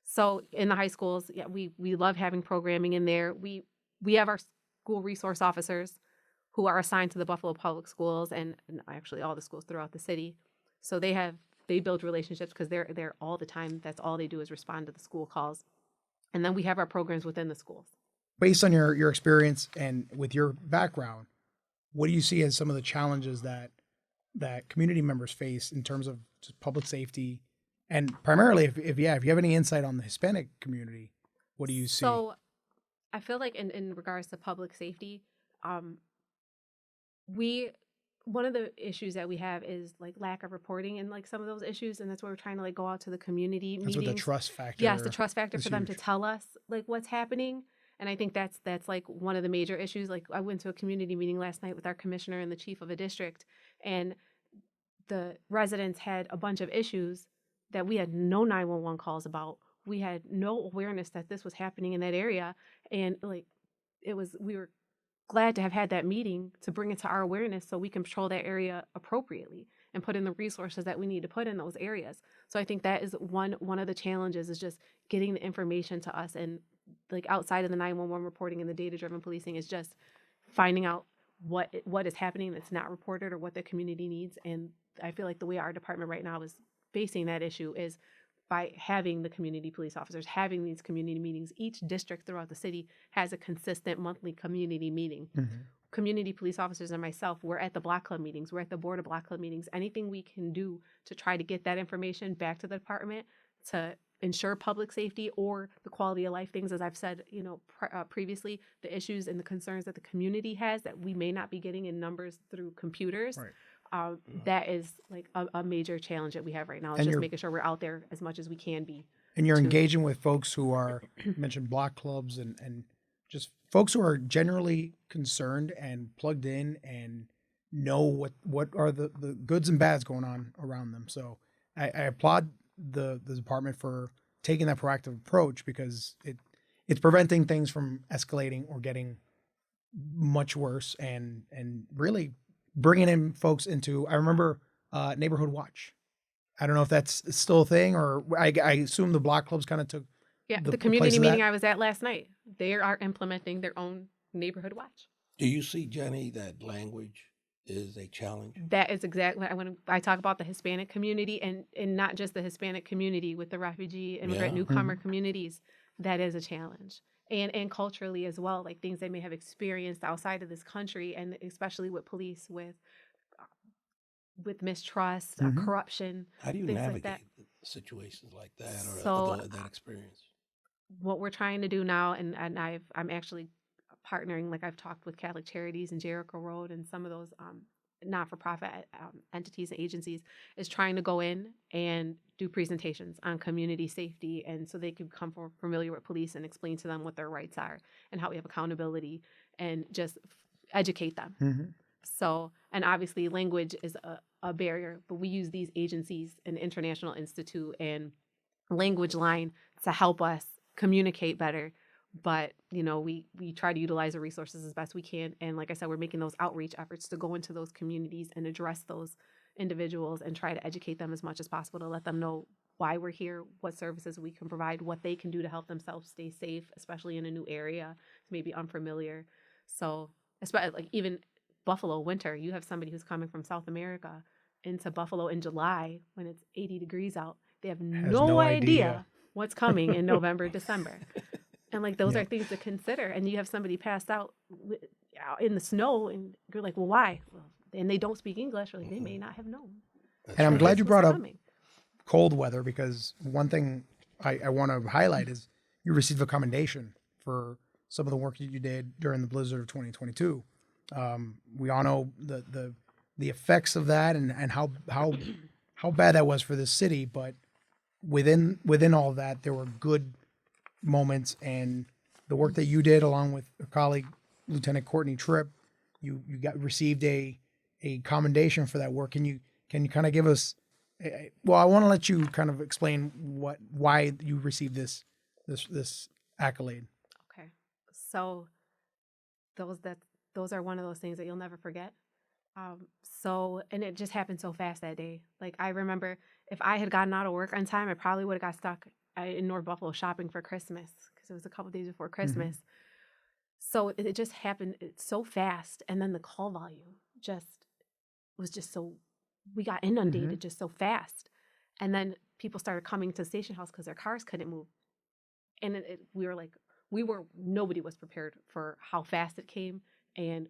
Speaker 7: So in the high schools, yeah, we love having programming in there. We have our school resource officers who are assigned to the Buffalo Public Schools and actually all the schools throughout the city. So they build relationships because they're there all the time. That's all they do is respond to the school calls. And then we have our programs within the schools.
Speaker 5: Based on your experience and with your background, what do you see as some of the challenges that community members face in terms of just public safety? And primarily, if you have any insight on the Hispanic community, what do you see?
Speaker 7: So I feel like in regards to public safety, one of the issues that we have is like lack of reporting and like some of those issues, and that's why we're trying to like go out to the community meetings.
Speaker 5: That's what the trust factor.
Speaker 7: Yes, the trust factor for them
Speaker 5: huge.
Speaker 7: to tell us like what's happening. And I think that's like one of the major issues. Like I went to a community meeting last night with our commissioner and the chief of a district, and the residents had a bunch of issues that we had no 911 calls about. We had no awareness that this was happening in that area. And like we were glad to have had that meeting to bring it to our awareness so we can patrol that area appropriately and put in the resources that we need to put in those areas. So I think that is one of the challenges is just getting the information to us, and like outside of the 911 reporting and the data-driven policing is just finding out what is happening that's not reported or what the community needs. And I feel like the way our department right now is facing that issue is by having the community police officers, having these community meetings. Each district throughout the city has a consistent monthly community meeting. Mm-hmm. Community police officers and myself, we're at the block club meetings, we're at the board of block club meetings. Anything we can do to try to get that information back to the department to ensure public safety or the quality of life things, as I've said, previously, the issues and the concerns that the community has that we may not be getting in numbers through computers. Right. That is like a major challenge that we have right now. Is just making sure we're out there as much as we can be.
Speaker 5: And you're engaging with folks who are, you mentioned block clubs and just folks who are generally concerned and plugged in and know what are the goods and bads going on around them. So I applaud the department for taking that proactive approach, because it's preventing things from escalating or getting much worse, and really bringing in folks into. I remember neighborhood watch. I don't know if that's still a thing, or I assume the block clubs kind of took.
Speaker 7: Yeah, the
Speaker 5: place
Speaker 7: community
Speaker 5: of
Speaker 7: meeting
Speaker 5: that.
Speaker 7: I was at last night, they are implementing their own neighborhood watch.
Speaker 6: Do you see, Jenny, that language is a challenge?
Speaker 7: That is exactly when I talk about the Hispanic community, and not just the Hispanic community with the refugee, immigrant,
Speaker 6: Yeah.
Speaker 7: newcomer communities. That is a challenge. And culturally as well, like things they may have experienced outside of this country, and especially with police, with mistrust, corruption.
Speaker 6: How do you
Speaker 7: things
Speaker 6: navigate
Speaker 7: like that.
Speaker 6: situations like that, or
Speaker 7: So,
Speaker 6: that experience?
Speaker 7: What we're trying to do now, and I'm actually partnering, like I've talked with Catholic Charities and Jericho Road and some of those not-for-profit entities and agencies, is trying to go in and do presentations on community safety, and so they can become familiar with police and explain to them what their rights are and how we have accountability, and just educate them. So, and obviously language is a barrier, but we use these agencies and International Institute and Language Line to help us communicate better. But, we try to utilize the resources as best we can. And like I said, we're making those outreach efforts to go into those communities and address those individuals and try to educate them as much as possible, to let them know why we're here, what services we can provide, what they can do to help themselves stay safe, especially in a new area, maybe unfamiliar. So, especially like even Buffalo winter, you have somebody who's coming from South America into Buffalo in July when it's 80 degrees out. They have no idea what's coming in November, December. And like those are things to consider. And you have somebody passed out in the snow, and you're like, well, why? Well, and they don't speak English, or like they may not have known.
Speaker 5: And I'm glad you brought up cold weather, because one thing I want to highlight is you received a commendation for some of the work that you did during the blizzard of 2022. We all know the effects of that, and how bad that was for this city. But within all of that, there were good moments, and the work that you did along with a colleague, Lieutenant Courtney Tripp, you received a commendation for that work. Can you kind of give us? Well, I want to let you kind of explain why you received this accolade.
Speaker 7: Okay, so those are one of those things that you'll never forget. And it just happened so fast that day. Like, I remember if I had gotten out of work on time, I probably would have got stuck in North Buffalo shopping for Christmas, because it was a couple days before Christmas. So it just happened so fast. And then the call volume was just so, we got inundated just so fast. And then people started coming to the station house because their cars couldn't move. And nobody was prepared for how fast it came, and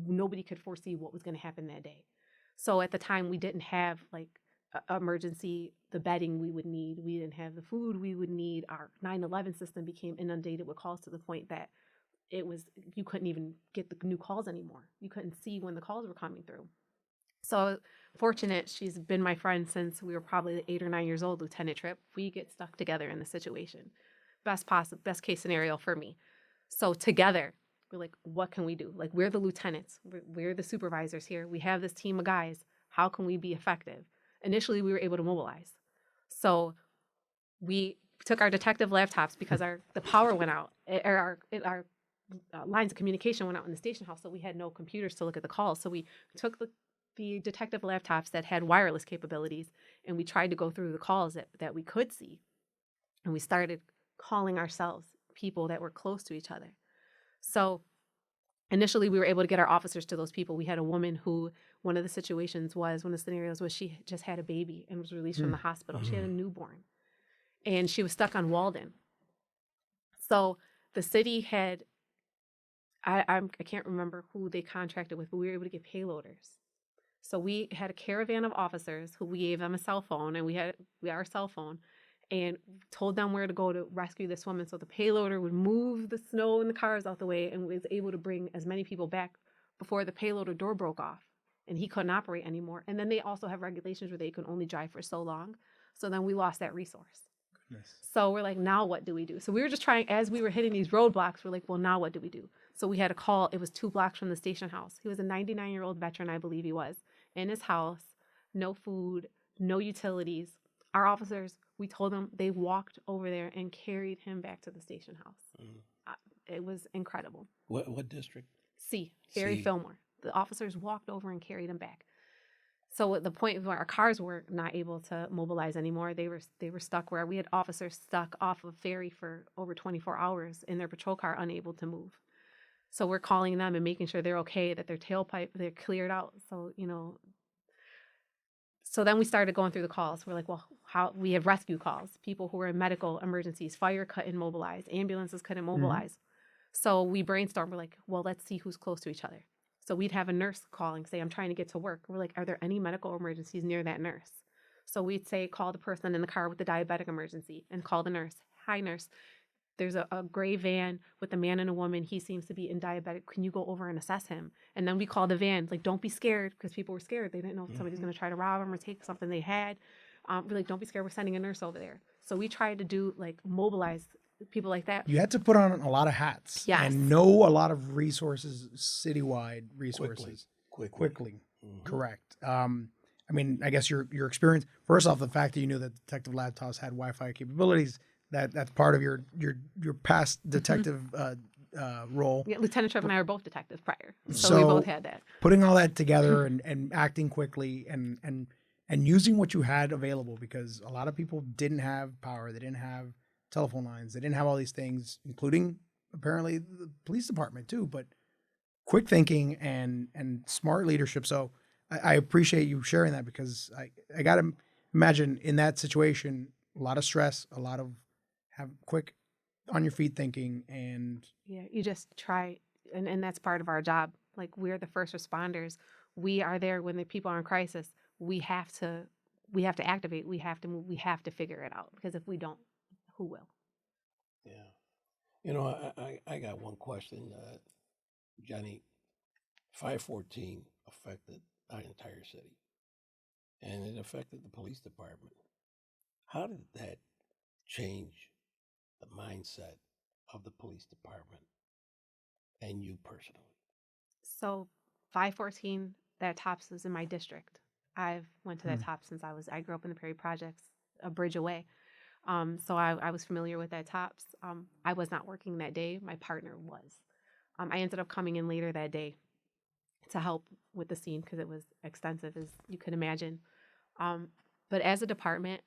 Speaker 7: nobody could foresee what was going to happen that day. So at the time, we didn't have like the bedding we would need. We didn't have the food we would need. Our 911 system became inundated with calls to the point that you couldn't even get the new calls anymore. You couldn't see when the calls were coming through. So fortunate, she's been my friend since we were probably 8 or 9 years old, Lieutenant Tripp. We get stuck together in the situation. Best case scenario for me. So together, we're like, what can we do? Like, we're the lieutenants. We're the supervisors here. We have this team of guys. How can we be effective? Initially, we were able to mobilize. So we took our detective laptops because the power went out. Our lines of communication went out in the station house, so we had no computers to look at the calls. So we took the detective laptops that had wireless capabilities, and we tried to go through the calls that we could see. And we started calling ourselves, people that were close to each other. So initially, we were able to get our officers to those people. We had a woman who, one of the scenarios was she just had a baby and was released from the hospital. She had a newborn, and she was stuck on Walden. So the city had, I can't remember who they contracted with, but we were able to get payloaders. So we had a caravan of officers who we gave them a cell phone, and we had our cell phone, and told them where to go to rescue this woman. So the payloader would move the snow and the cars out the way, and was able to bring as many people back before the payloader door broke off and he couldn't operate anymore. And then they also have regulations where they can only drive for so long. So then we lost that resource. Goodness. So we're like, now what do we do? So we were just trying, as we were hitting these roadblocks, we're like, well, now what do we do? So we had a call. It was 2 blocks from the station house. He was a 99-year-old veteran, I believe he was, in his house, no food, no utilities. Our officers, we told them, they walked over there and carried him back to the station house. It was incredible.
Speaker 6: What district?
Speaker 7: C, Barry
Speaker 6: C.
Speaker 7: Fillmore. The officers walked over and carried him back. So at the point where our cars were not able to mobilize anymore, they were stuck where we had officers stuck off of ferry for over 24 hours in their patrol car, unable to move. So we're calling them and making sure they're okay, that their tailpipe, they're cleared out. So, so then we started going through the calls. We're like, well, how we have rescue calls, people who were in medical emergencies, fire couldn't mobilize, ambulances couldn't mobilize. So we brainstormed. We're like, well, let's see who's close to each other. So we'd have a nurse calling, say, I'm trying to get to work. We're like, are there any medical emergencies near that nurse? So we'd say, call the person in the car with the diabetic emergency and call the nurse. Hi, nurse. There's a gray van with a man and a woman. He seems to be in diabetic. Can you go over and assess him? And then we call the van. Like, don't be scared, because people were scared. They didn't know if somebody's going to try to rob them or take something they had. We're like, don't be scared. We're sending a nurse over there. So we tried to do, mobilize people like that.
Speaker 5: You had to put on a lot of hats and know a lot of resources, citywide resources. Quickly. Correct. I mean, I guess your experience, first off, the fact that you knew that Detective Laptops had Wi-Fi capabilities, that's part of your past detective role.
Speaker 7: Yeah, Lieutenant Trev and I were both detectives prior, so we both had that.
Speaker 5: Putting all that together and acting quickly and using what you had available, because a lot of people didn't have power, they didn't have telephone lines, they didn't have all these things, including apparently the police department too. But quick thinking and smart leadership. So I appreciate you sharing that, because I got to imagine in that situation, a lot of stress, a lot of have quick on your feet thinking, and
Speaker 7: you just try, and that's part of our job. Like, we're the first responders. We are there when the people are in crisis. We have to activate. We have to move. We have to figure it out, because if we don't, who will?
Speaker 6: Yeah, I got one question, Jenny. 514 affected our entire city, and it affected the police department. How did that change the mindset of the police department and you personally?
Speaker 7: So 514, that TOPS was in my district. I've went to that TOPS since I grew up in the Prairie Projects, a bridge away. So I was familiar with that TOPS. I was not working that day. My partner was. I ended up coming in later that day to help with the scene, because it was extensive, as you could imagine. But as a department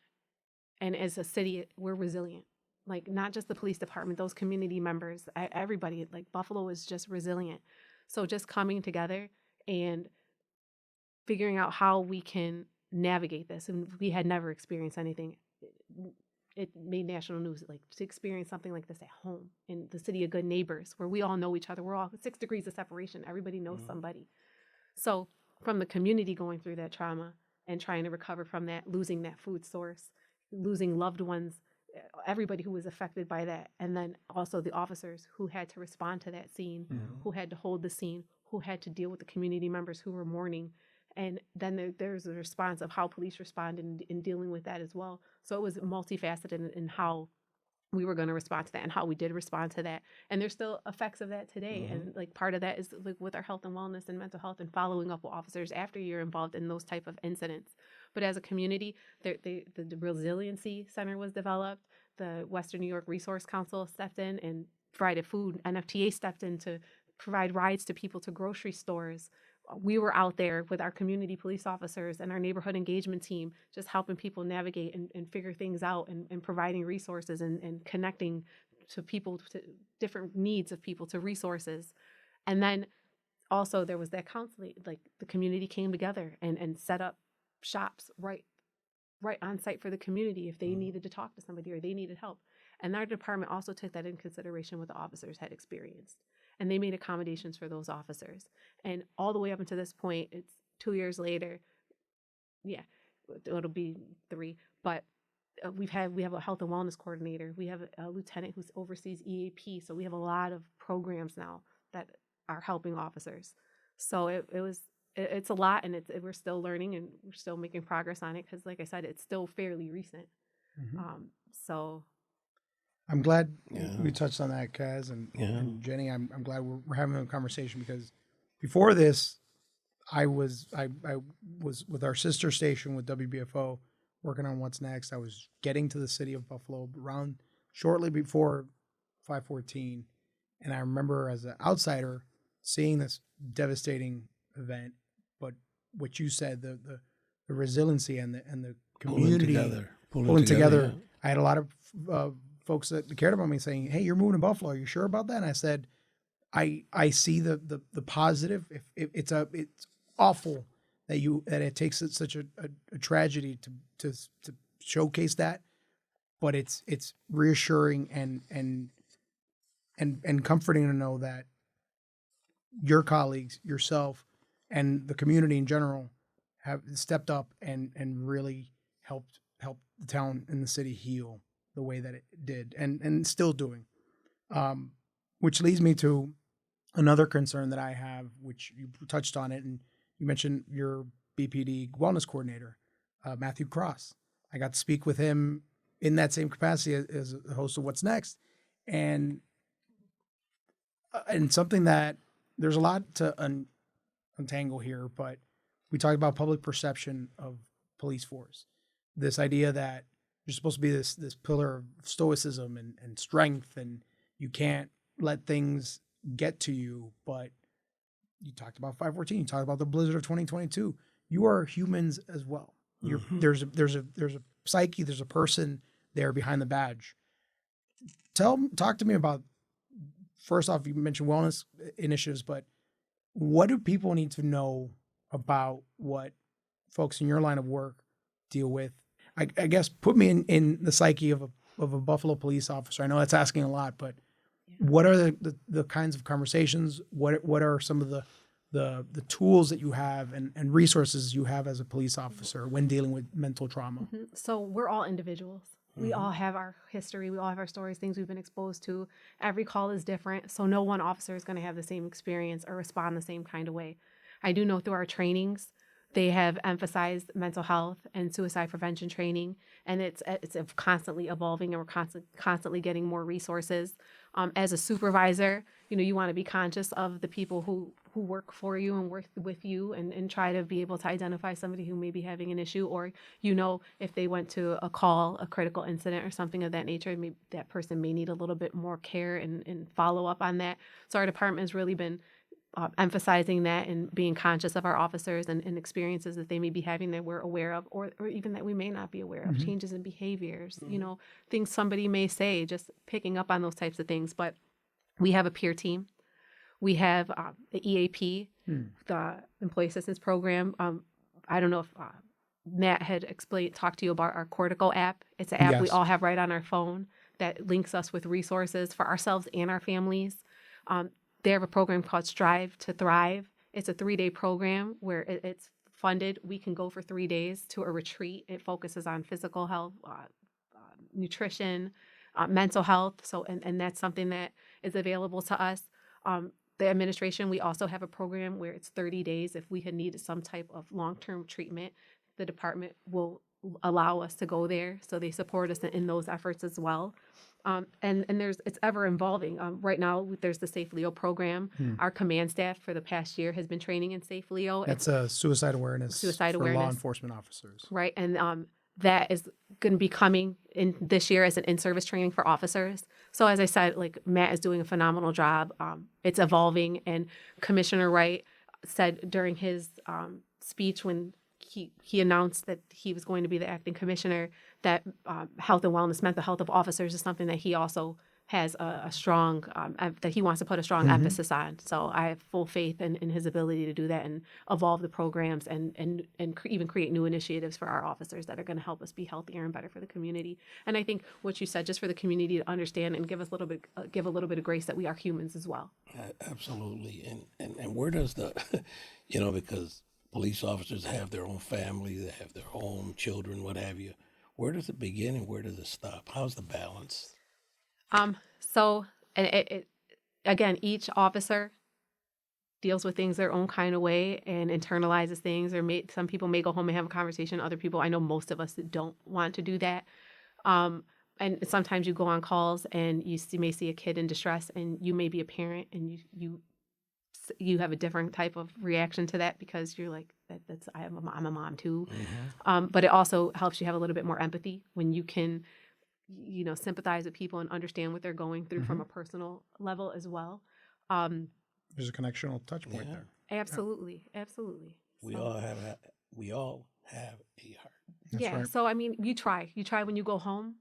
Speaker 7: and as a city, we're resilient. Like, not just the police department, those community members, everybody, like, Buffalo is just resilient. So just coming together and figuring out how we can navigate this. And we had never experienced anything. It made national news, like, to experience something like this at home in the city of good neighbors, where we all know each other. We're all 6 degrees of separation. Everybody knows somebody. So from the community going through that trauma and trying to recover from that, losing that food source, losing loved ones, everybody who was affected by that, and then also the officers who had to respond to that scene, who had to hold the scene, who had to deal with the community members who were mourning. And then there's a response of how police respond in dealing with that as well. So it was multifaceted in how we were going to respond to that and how we did respond to that. And there's still effects of that today. And like, part of that is like with our health and wellness and mental health and following up with officers after you're involved in those type of incidents. But as a community, the Resiliency Center was developed. The Western New York Resource Council stepped in and provided food. NFTA stepped in to provide rides to people to grocery stores. We were out there with our community police officers and our neighborhood engagement team, just helping people navigate and figure things out, and providing resources and connecting to people, to different needs of people, to resources. And then also there was that counseling, like, the community came together and set up shops right on site for the community if they needed to talk to somebody or they needed help. And our department also took that in consideration, what the officers had experienced. And they made accommodations for those officers. And all the way up until this point, it's 2 years later. Yeah, it'll be 3. But we have a health and wellness coordinator. We have a lieutenant who oversees EAP. So we have a lot of programs now that are helping officers. So it's a lot, and we're still learning, and we're still making progress on it, because, like I said, it's still fairly recent. So
Speaker 5: I'm glad we touched on that, Kaz, and Jenny. I'm glad we're having a conversation, because before this, I was with our sister station with WBFO, working on what's next. I was getting to the city of Buffalo around shortly before 5/14, and I remember as an outsider seeing this devastating event. But what you said, the resiliency and the community pulling together.
Speaker 6: Yeah.
Speaker 5: I had a lot of folks that cared about me saying, "Hey, you're moving to Buffalo. Are you sure about that?" And I said, "I see the positive. If it's awful that it takes such a tragedy to showcase that, but it's reassuring and comforting to know that your colleagues, yourself, and the community in general have stepped up and really helped the town and the city heal the way that it did and still doing." Which leads me to another concern that I have, which you touched on it, and you mentioned your BPD wellness coordinator, Matthew Cross. I got to speak with him in that same capacity as the host of What's Next, and something that there's a lot to untangle here, but we talked about public perception of police force. This idea that you're supposed to be this pillar of stoicism and strength, and you can't let things get to you. But you talked about 5/14. You talked about the blizzard of 2022. You are humans as well. There's a psyche. There's a person there behind the badge. Talk to me about, first off, you mentioned wellness initiatives, but what do people need to know about what folks in your line of work deal with? I guess put me in the psyche of a Buffalo police officer. I know that's asking a lot, but what are the kinds of conversations? What are some of the tools that you have and resources you have as a police officer when dealing with mental trauma?
Speaker 7: Mm-hmm. So we're all individuals. We all have our history. We all have our stories, things we've been exposed to. Every call is different. So no one officer is going to have the same experience or respond the same kind of way. I do know through our trainings, they have emphasized mental health and suicide prevention training, and it's constantly evolving, and we're constantly getting more resources. As a supervisor, you want to be conscious of the people who work for you and work with you, and try to be able to identify somebody who may be having an issue, or if they went to a call, a critical incident or something of that nature, maybe that person may need a little bit more care and follow up on that. So our department has really been emphasizing that and being conscious of our officers and experiences that they may be having that we're aware of, or even that we may not be aware of, changes in behaviors, things somebody may say, just picking up on those types of things. But we have a peer team. We have the EAP, the Employee Assistance Program. I don't know if Matt had talked to you about our Cortical app. It's an app we all have right on our phone that links us with resources for ourselves and our families. They have a program called Strive to Thrive. It's a 3-day program where it's funded. We can go for 3 days to a retreat. It focuses on physical health, nutrition, mental health. So, and that's something that is available to us. The administration, we also have a program where it's 30 days. If we had needed some type of long-term treatment, the department will allow us to go there. So they support us in those efforts as well. And it's ever evolving. Right now, there's the Safe Leo program. Our command staff for the past year has been training in Safe Leo.
Speaker 5: That's a suicide awareness for law enforcement officers.
Speaker 7: Right. And that is going to be coming in this year as an in-service training for officers. So as I said, Matt is doing a phenomenal job. It's evolving. And Commissioner Wright said during his speech when he announced that he was going to be the acting commissioner, that health and wellness, mental health of officers is something that he also has a strong, that he wants to put a strong emphasis on. So I have full faith in his ability to do that and evolve the programs and even create new initiatives for our officers that are going to help us be healthier and better for the community. And I think what you said, just for the community to understand and give a little bit of grace that we are humans as well.
Speaker 6: Absolutely. And where does the, because police officers have their own family, they have their own children, what have you. Where does it begin and where does it stop? How's the balance?
Speaker 7: So again, each officer deals with things their own kind of way and internalizes things, or some people may go home and have a conversation. Other people, I know most of us don't want to do that. And sometimes you go on calls and you may see a kid in distress, and you may be a parent, and you have a different type of reaction to that because you're like, I'm a mom too. But it also helps you have a little bit more empathy when you can, sympathize with people and understand what they're going through from a personal level as well.
Speaker 5: There's a connectional touch point there.
Speaker 7: Absolutely. Absolutely.
Speaker 6: We all have a heart.
Speaker 5: That's right.
Speaker 7: So, I mean, you try when you go home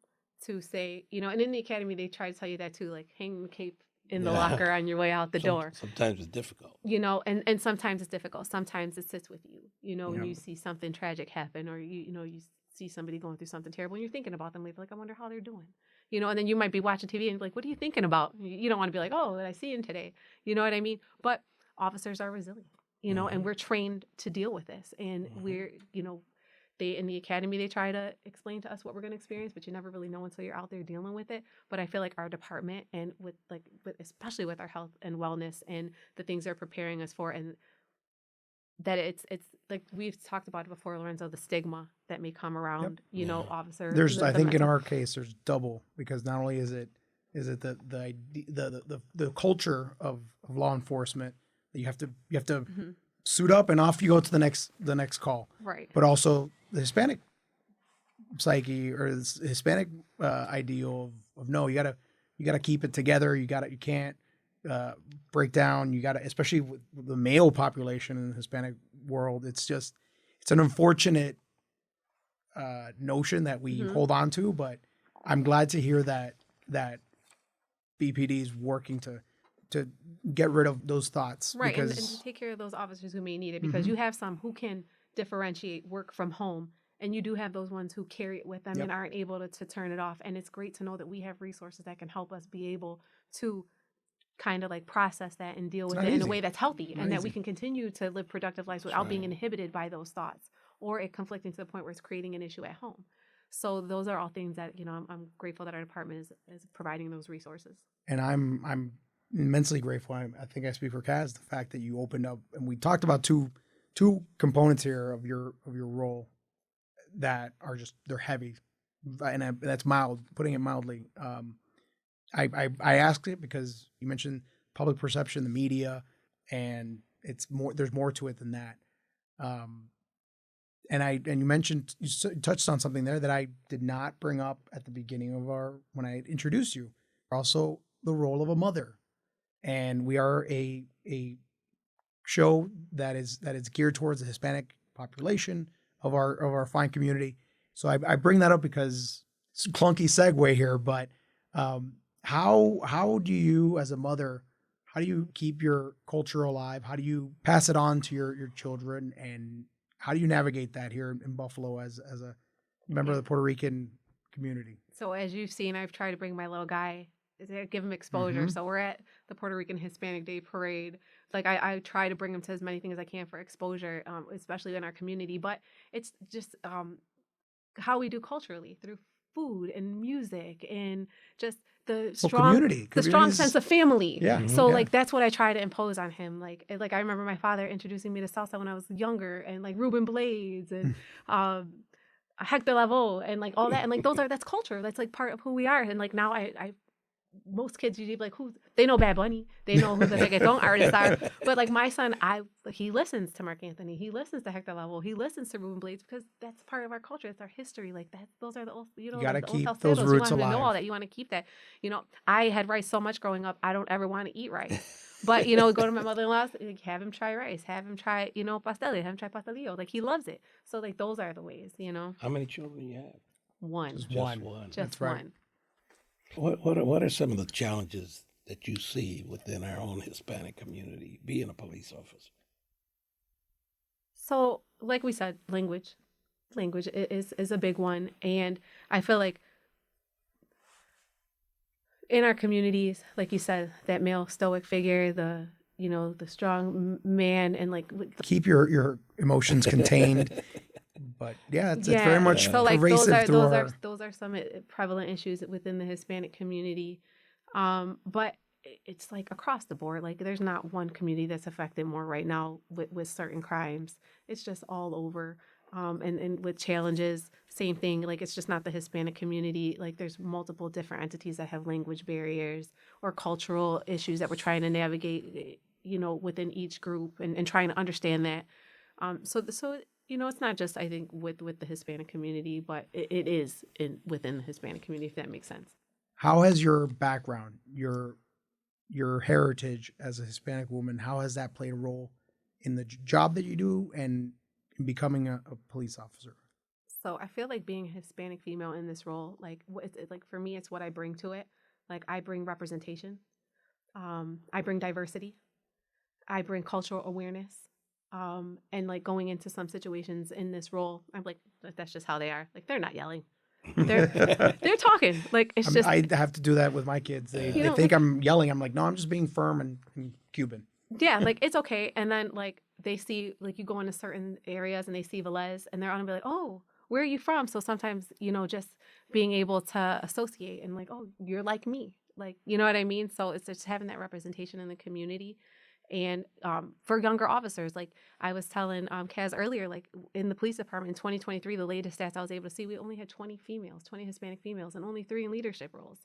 Speaker 7: to say, and in the academy, they try to tell you that too, like hang the cape in the locker on your way out the door.
Speaker 6: Sometimes it's difficult.
Speaker 7: And sometimes it's difficult. Sometimes it sits with you, when you see something tragic happen or, you see somebody going through something terrible and you're thinking about them. Like, I wonder how they're doing, and then you might be watching TV and like, what are you thinking about? You don't want to be like, oh, did I see him today? You know what I mean? But officers are resilient, and we're trained to deal with this. And we're, they in the academy, they try to explain to us what we're going to experience, but you never really know until you're out there dealing with it. But I feel like our department and especially with our health and wellness and the things they're preparing us for, and that it's like we've talked about it before, Lorenzo, the stigma that may come around, officer.
Speaker 5: There's, I think in our case, there's double, because not only is it the culture of law enforcement that you have to suit up and off you go to the next call,
Speaker 7: right?
Speaker 5: But also the Hispanic psyche or the Hispanic ideal of no, you gotta keep it together. You can't break down. You gotta, especially with the male population in the Hispanic world, it's an unfortunate notion that we hold on to. But I'm glad to hear that BPD is working to get rid of those thoughts.
Speaker 7: Right, and
Speaker 5: because
Speaker 7: to take care of those officers who may need it, because you have some who can differentiate work from home, and you do have those ones who carry it with them and aren't able to turn it off. And it's great to know that we have resources that can help us be able to kind of like process that and deal with it in a way that's healthy, and that we can continue to live productive lives without being inhibited by those thoughts or it conflicting to the point where it's creating an issue at home. So those are all things that, I'm grateful that our department is providing those resources.
Speaker 5: And I'm immensely grateful. I think I speak for Kaz, the fact that you opened up, and we talked about two components here of your role that are they're heavy, and that's mild, putting it mildly. I asked it because you mentioned public perception, the media, and it's more. There's more to it than that. And you mentioned, you touched on something there that I did not bring up at the beginning of when I introduced you. Also, the role of a mother, and we are a show that is geared towards the Hispanic population of our fine community. So I bring that up because it's a clunky segue here, but how do you, as a mother, how do you keep your culture alive? How do you pass it on to your children, and how do you navigate that here in Buffalo as a member of the Puerto Rican community?
Speaker 7: So as you've seen, I've tried to bring my little guy, give him exposure. So we're at the Puerto Rican Hispanic Day Parade. Like I try to bring him to as many things as I can for exposure, especially in our community. But it's just how we do culturally through food and music and just the strong sense of family.
Speaker 5: Yeah.
Speaker 7: So like that's what I try to impose on him. Like I remember my father introducing me to salsa when I was younger, and like Ruben Blades and Hector Lavoe and like all that, and like that's culture. That's like part of who we are. And like now I most kids usually be like, they know Bad Bunny, they know who the reggaeton artists are. But like my son, he listens to Mark Anthony, he listens to Hector Lavoe, he listens to Ruben Blades, because that's part of our culture. It's our history. Like those are the old,
Speaker 5: you gotta
Speaker 7: the
Speaker 5: keep
Speaker 7: old
Speaker 5: those
Speaker 7: salseros.
Speaker 5: roots
Speaker 7: You want
Speaker 5: alive.
Speaker 7: to know all that. You want to keep that. I had rice so much growing up, I don't ever want to eat rice. But go to my mother-in-law's, like, have him try rice, have him try pasteles, have him try pastelillo. Like he loves it. So like those are the ways.
Speaker 6: How many children do you have?
Speaker 7: One.
Speaker 6: Just one.
Speaker 7: Just
Speaker 5: That's
Speaker 7: one.
Speaker 5: right.
Speaker 6: What are some of the challenges that you see within our own Hispanic community being a police officer?
Speaker 7: So, like we said, language is a big one, and I feel like in our communities, like you said, that male stoic figure, the strong man, and like
Speaker 5: keep your emotions contained. But it's very much pervasive
Speaker 7: those are some prevalent issues within the Hispanic community. But it's like across the board. Like there's not one community that's affected more right now with certain crimes. It's just all over. And with challenges, same thing. Like it's just not the Hispanic community. Like there's multiple different entities that have language barriers or cultural issues that we're trying to navigate, within each group and trying to understand that. So it's not just, I think, with the Hispanic community, but it is within the Hispanic community, if that makes sense.
Speaker 5: How has your background, your heritage as a Hispanic woman, how has that played a role in the job that you do and in becoming a police officer?
Speaker 7: So I feel like being a Hispanic female in this role, like like for me, it's what I bring to it. Like I bring representation, I bring diversity, I bring cultural awareness, and like going into some situations in this role, I'm like, that's just how they are. Like they're not yelling, they're talking. Like it's just.
Speaker 5: I have to do that with my kids. They think I'm yelling. I'm like, no, I'm just being firm and Cuban.
Speaker 7: Yeah, like it's okay. And then like they see, like you go into certain areas and they see Velez and they're on and be like, oh, where are you from? So sometimes, just being able to associate and like, oh, you're like me. Like, you know what I mean? So it's just having that representation in the community. And for younger officers, like I was telling Kaz earlier, like in the police department in 2023, the latest stats I was able to see, we only had 20 Hispanic females, and only 3 in leadership roles.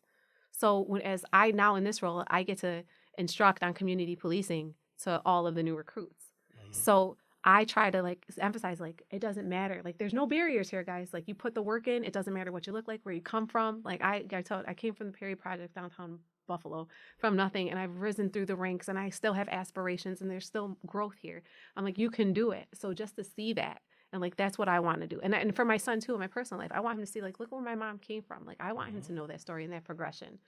Speaker 7: So as I now in this role, I get to instruct on community policing to all of the new recruits. Mm-hmm. So I try to like emphasize, like, it doesn't matter. Like, there's no barriers here, guys. Like, you put the work in. It doesn't matter what you look like, where you come from. Like, I came from the Perry Project downtown Buffalo from nothing, and I've risen through the ranks, and I still have aspirations, and there's still growth here. I'm like, you can do it. So just to see that, and like, that's what I want to do. And for my son too, in my personal life, I want him to see, like, look where my mom came from. Like, I want him to know that story and that progression.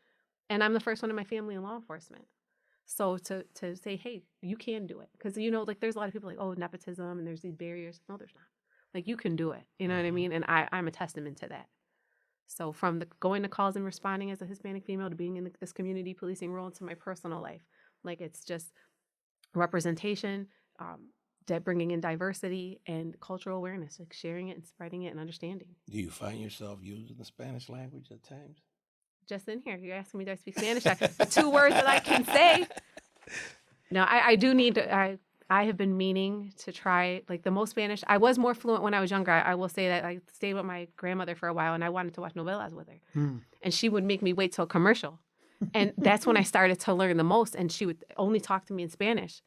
Speaker 7: And I'm the first one in my family in law enforcement. So to say, hey, you can do it. Because, like, there's a lot of people like, oh, nepotism, and there's these barriers. No, there's not. Like, you can do it. You know what I mean? And I'm a testament to that. So from the going to calls and responding as a Hispanic female to being in this community policing role into my personal life, like, it's just representation, bringing in diversity and cultural awareness, like sharing it and spreading it and understanding.
Speaker 6: Do you find yourself using the Spanish language at times?
Speaker 7: Just in here, you're asking me, do I speak Spanish? The 2 words that I can say. No, I do need to. I have been meaning to try, like, the most Spanish. I was more fluent when I was younger. I will say that I stayed with my grandmother for a while, and I wanted to watch novelas with her. And she would make me wait till a commercial. And that's when I started to learn the most. And she would only talk to me in Spanish.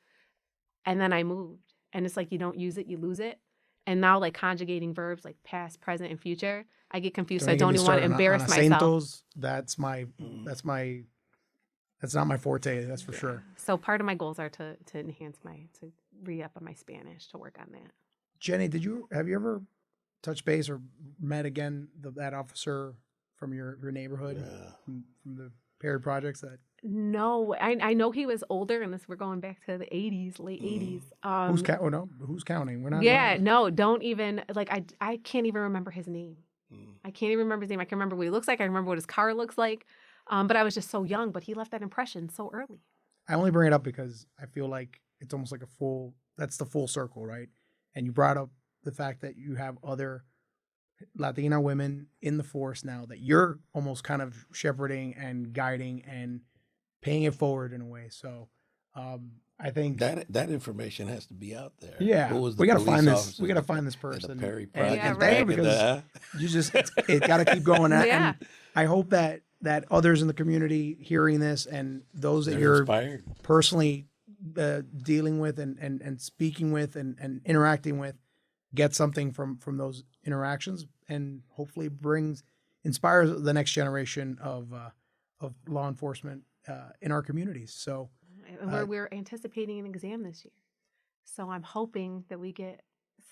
Speaker 7: And then I moved. And it's like, you don't use it, you lose it. And now, like, conjugating verbs like past, present, and future, I get confused. So I don't even want to embarrass myself.
Speaker 5: That's not my forte. That's for sure.
Speaker 7: So part of my goals are to enhance to re-up on my Spanish, to work on that.
Speaker 5: Jenny, have you ever touched base or met again that officer from your neighborhood, from the Perry Projects?
Speaker 7: No, I know he was older, and we're going back to the 80s, late 80s.
Speaker 5: Who's counting? We're not.
Speaker 7: Yeah, no, don't even, like, I can't even remember his name. I can't even remember his name. I can remember what he looks like. I remember what his car looks like. But I was just so young, but he left that impression so early.
Speaker 5: I only bring it up because I feel like it's almost like that's the full circle, right? And you brought up the fact that you have other Latina women in the force now that you're almost kind of shepherding and guiding and paying it forward in a way. So I think
Speaker 6: that information has to be out there.
Speaker 5: Yeah, we got to find this. We got to find this person.
Speaker 6: The Perry Project.
Speaker 5: And right. Because you just it got to keep going.
Speaker 7: Yeah.
Speaker 5: And I hope that others in the community hearing this and those that you're inspired. Personally dealing with and speaking with and interacting with get something from those interactions, and hopefully inspires the next generation of law enforcement in our communities. So
Speaker 7: we're anticipating an exam this year, so I'm hoping that we get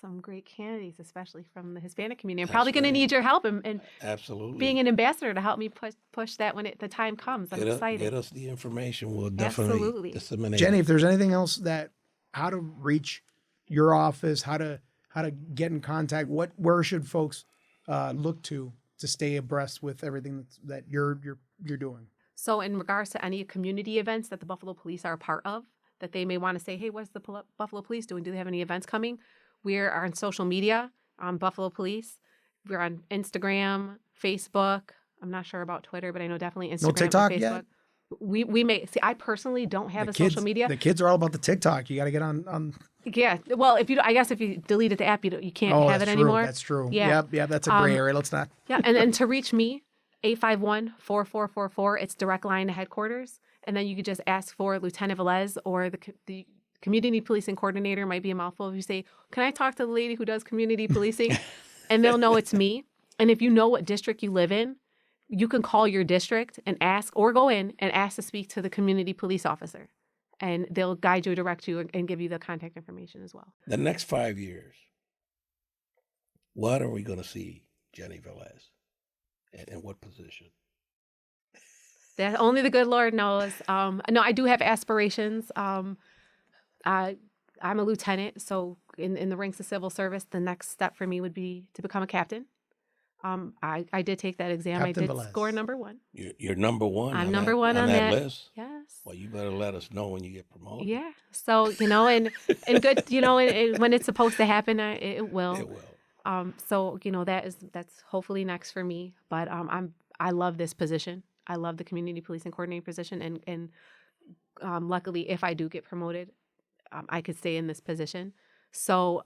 Speaker 7: some great candidates, especially from the Hispanic community. I'm probably going to need your help and
Speaker 6: absolutely
Speaker 7: being an ambassador to help me push that when the time comes. I'm excited.
Speaker 6: Get us the information. We'll definitely disseminate.
Speaker 5: Jenny, if there's anything else how to reach your office, how to get in contact, where should folks look to stay abreast with everything that you're doing?
Speaker 7: So in regards to any community events that the Buffalo Police are a part of, that they may want to say, hey, what's the Buffalo Police doing? Do they have any events coming? We are on social media on Buffalo Police. We're on Instagram, Facebook. I'm not sure about Twitter, but I know definitely Instagram.
Speaker 5: No TikTok
Speaker 7: and Facebook.
Speaker 5: yet?
Speaker 7: We may see. I personally don't have social media.
Speaker 5: The kids are all about the TikTok. You got to get on.
Speaker 7: Yeah. Well, if you deleted the app, you can't have it anymore.
Speaker 5: That's true.
Speaker 7: Yeah.
Speaker 5: Yep. That's a gray area. Let's not.
Speaker 7: Yeah. And to reach me, 851-4444. It's direct line to headquarters. And then you could just ask for Lieutenant Velez or the community policing coordinator might be a mouthful. If you say, can I talk to the lady who does community policing? And they'll know it's me. And if you know what district you live in, you can call your district and ask, or go in and ask to speak to the community police officer. And they'll guide you, direct you, and give you the contact information as well.
Speaker 6: The next 5 years, what are we going to see Jenny Velez? And in what position?
Speaker 7: That only the good Lord knows. No, I do have aspirations. I'm a lieutenant, so in the ranks of civil service, the next step for me would be to become a captain. I did take that exam.
Speaker 5: Captain
Speaker 7: I did
Speaker 5: Velez.
Speaker 7: score number one.
Speaker 6: You're number one.
Speaker 7: I'm
Speaker 6: on
Speaker 7: number
Speaker 6: that,
Speaker 7: one on that
Speaker 6: list.
Speaker 7: Yes.
Speaker 6: Well, you better let us know when you get promoted.
Speaker 7: Yeah. So and good, when it's supposed to happen, it will.
Speaker 6: It will.
Speaker 7: So that's hopefully next for me. But I love this position. I love the community policing coordinating position, and luckily, if I do get promoted, I could stay in this position. So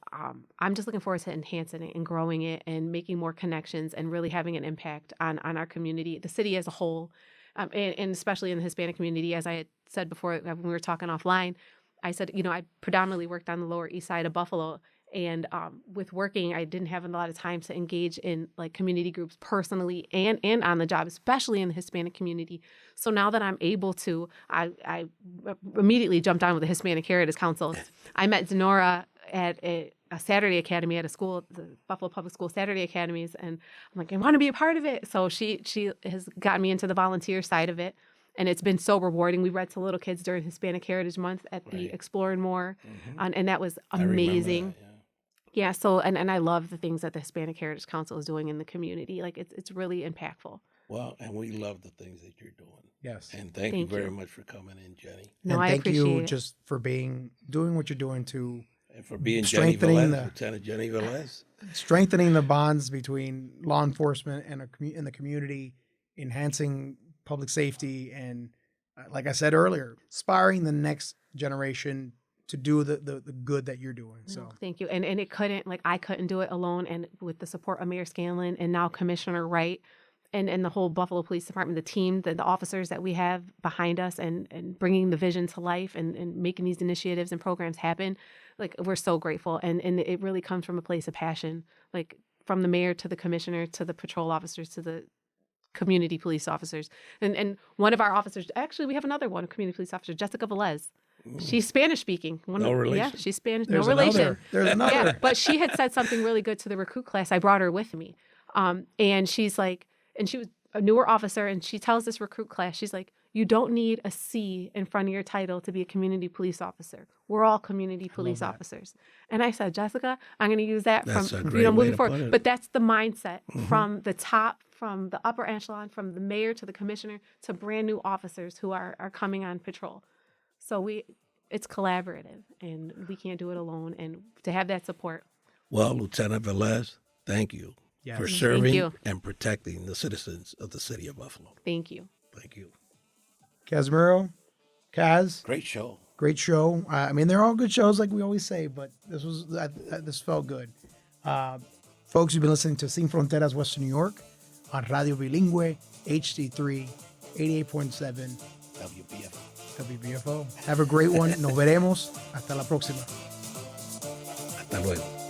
Speaker 7: I'm just looking forward to enhancing it and growing it and making more connections and really having an impact on our community, the city as a whole, and especially in the Hispanic community. As I had said before when we were talking offline, I said, I predominantly worked on the Lower East Side of Buffalo. And with working, I didn't have a lot of time to engage in like community groups personally and on the job, especially in the Hispanic community. So now that I'm able to, I immediately jumped on with the Hispanic Heritage Council. I met Zenora at a Saturday Academy at a school, the Buffalo Public School Saturday Academies, and I'm like, I want to be a part of it. So she has gotten me into the volunteer side of it. And it's been so rewarding. We read to little kids during Hispanic Heritage Month at the Exploring More, and that was amazing. Yeah, so and I love the things that the Hispanic Heritage Council is doing in the community. Like it's really impactful.
Speaker 6: Well, and we love the things that you're doing.
Speaker 5: Yes.
Speaker 6: And thank you very much for coming in, Jenny.
Speaker 7: No,
Speaker 5: and
Speaker 7: I
Speaker 5: thank
Speaker 7: appreciate
Speaker 5: you
Speaker 7: it.
Speaker 5: just for doing what you're doing to
Speaker 6: And for being Jenny
Speaker 5: strengthening
Speaker 6: Velez, Lieutenant Jenny Velez.
Speaker 5: strengthening the bonds between law enforcement and the community, enhancing public safety, and like I said earlier, inspiring the next generation to do the good that you're doing. So
Speaker 7: No, thank you. And it couldn't, I couldn't do it alone. And with the support of Mayor Scanlon and now Commissioner Wright and the whole Buffalo Police Department, the team, the officers that we have behind us and bringing the vision to life and making these initiatives and programs happen, we're so grateful. And it really comes from a place of passion, from the mayor to the commissioner to the patrol officers to the community police officers. And one of our officers, actually, we have another one, a community police officer, Jessica Velez. She's Spanish speaking.
Speaker 6: No relation.
Speaker 7: Yeah, she's Spanish.
Speaker 5: there's
Speaker 7: no relation.
Speaker 5: There's another.
Speaker 7: Yeah, but she had said something really good to the recruit class. I brought her with me. And she's like, and she was a newer officer, and she tells this recruit class, she's like, you don't need a C in front of your title to be a community police officer. We're all community police officers. And I said, Jessica, I'm going to use that
Speaker 6: That's a
Speaker 7: from
Speaker 6: great way
Speaker 7: moving
Speaker 6: to
Speaker 7: forward.
Speaker 6: put it.
Speaker 7: But that's the mindset from the top, from the upper echelon, from the mayor to the commissioner to brand new officers who are coming on patrol. So it's collaborative, and we can't do it alone. And to have that support.
Speaker 6: Well, Lieutenant Velez, thank you
Speaker 5: Yes.
Speaker 6: for
Speaker 5: Thank
Speaker 6: serving
Speaker 7: you.
Speaker 6: and protecting the citizens of the city of Buffalo.
Speaker 7: Thank you.
Speaker 6: Thank you.
Speaker 5: Casimiro, Kaz,
Speaker 6: Great show.
Speaker 5: great show. I mean, they're all good shows, like we always say, but this felt good. Folks, you've been listening to Sin Fronteras, Western New York, on Radio Bilingüe, HD3, 88.7
Speaker 6: WBF.
Speaker 5: WBFO. Have a great one. Nos veremos. Hasta la próxima.
Speaker 6: Hasta luego.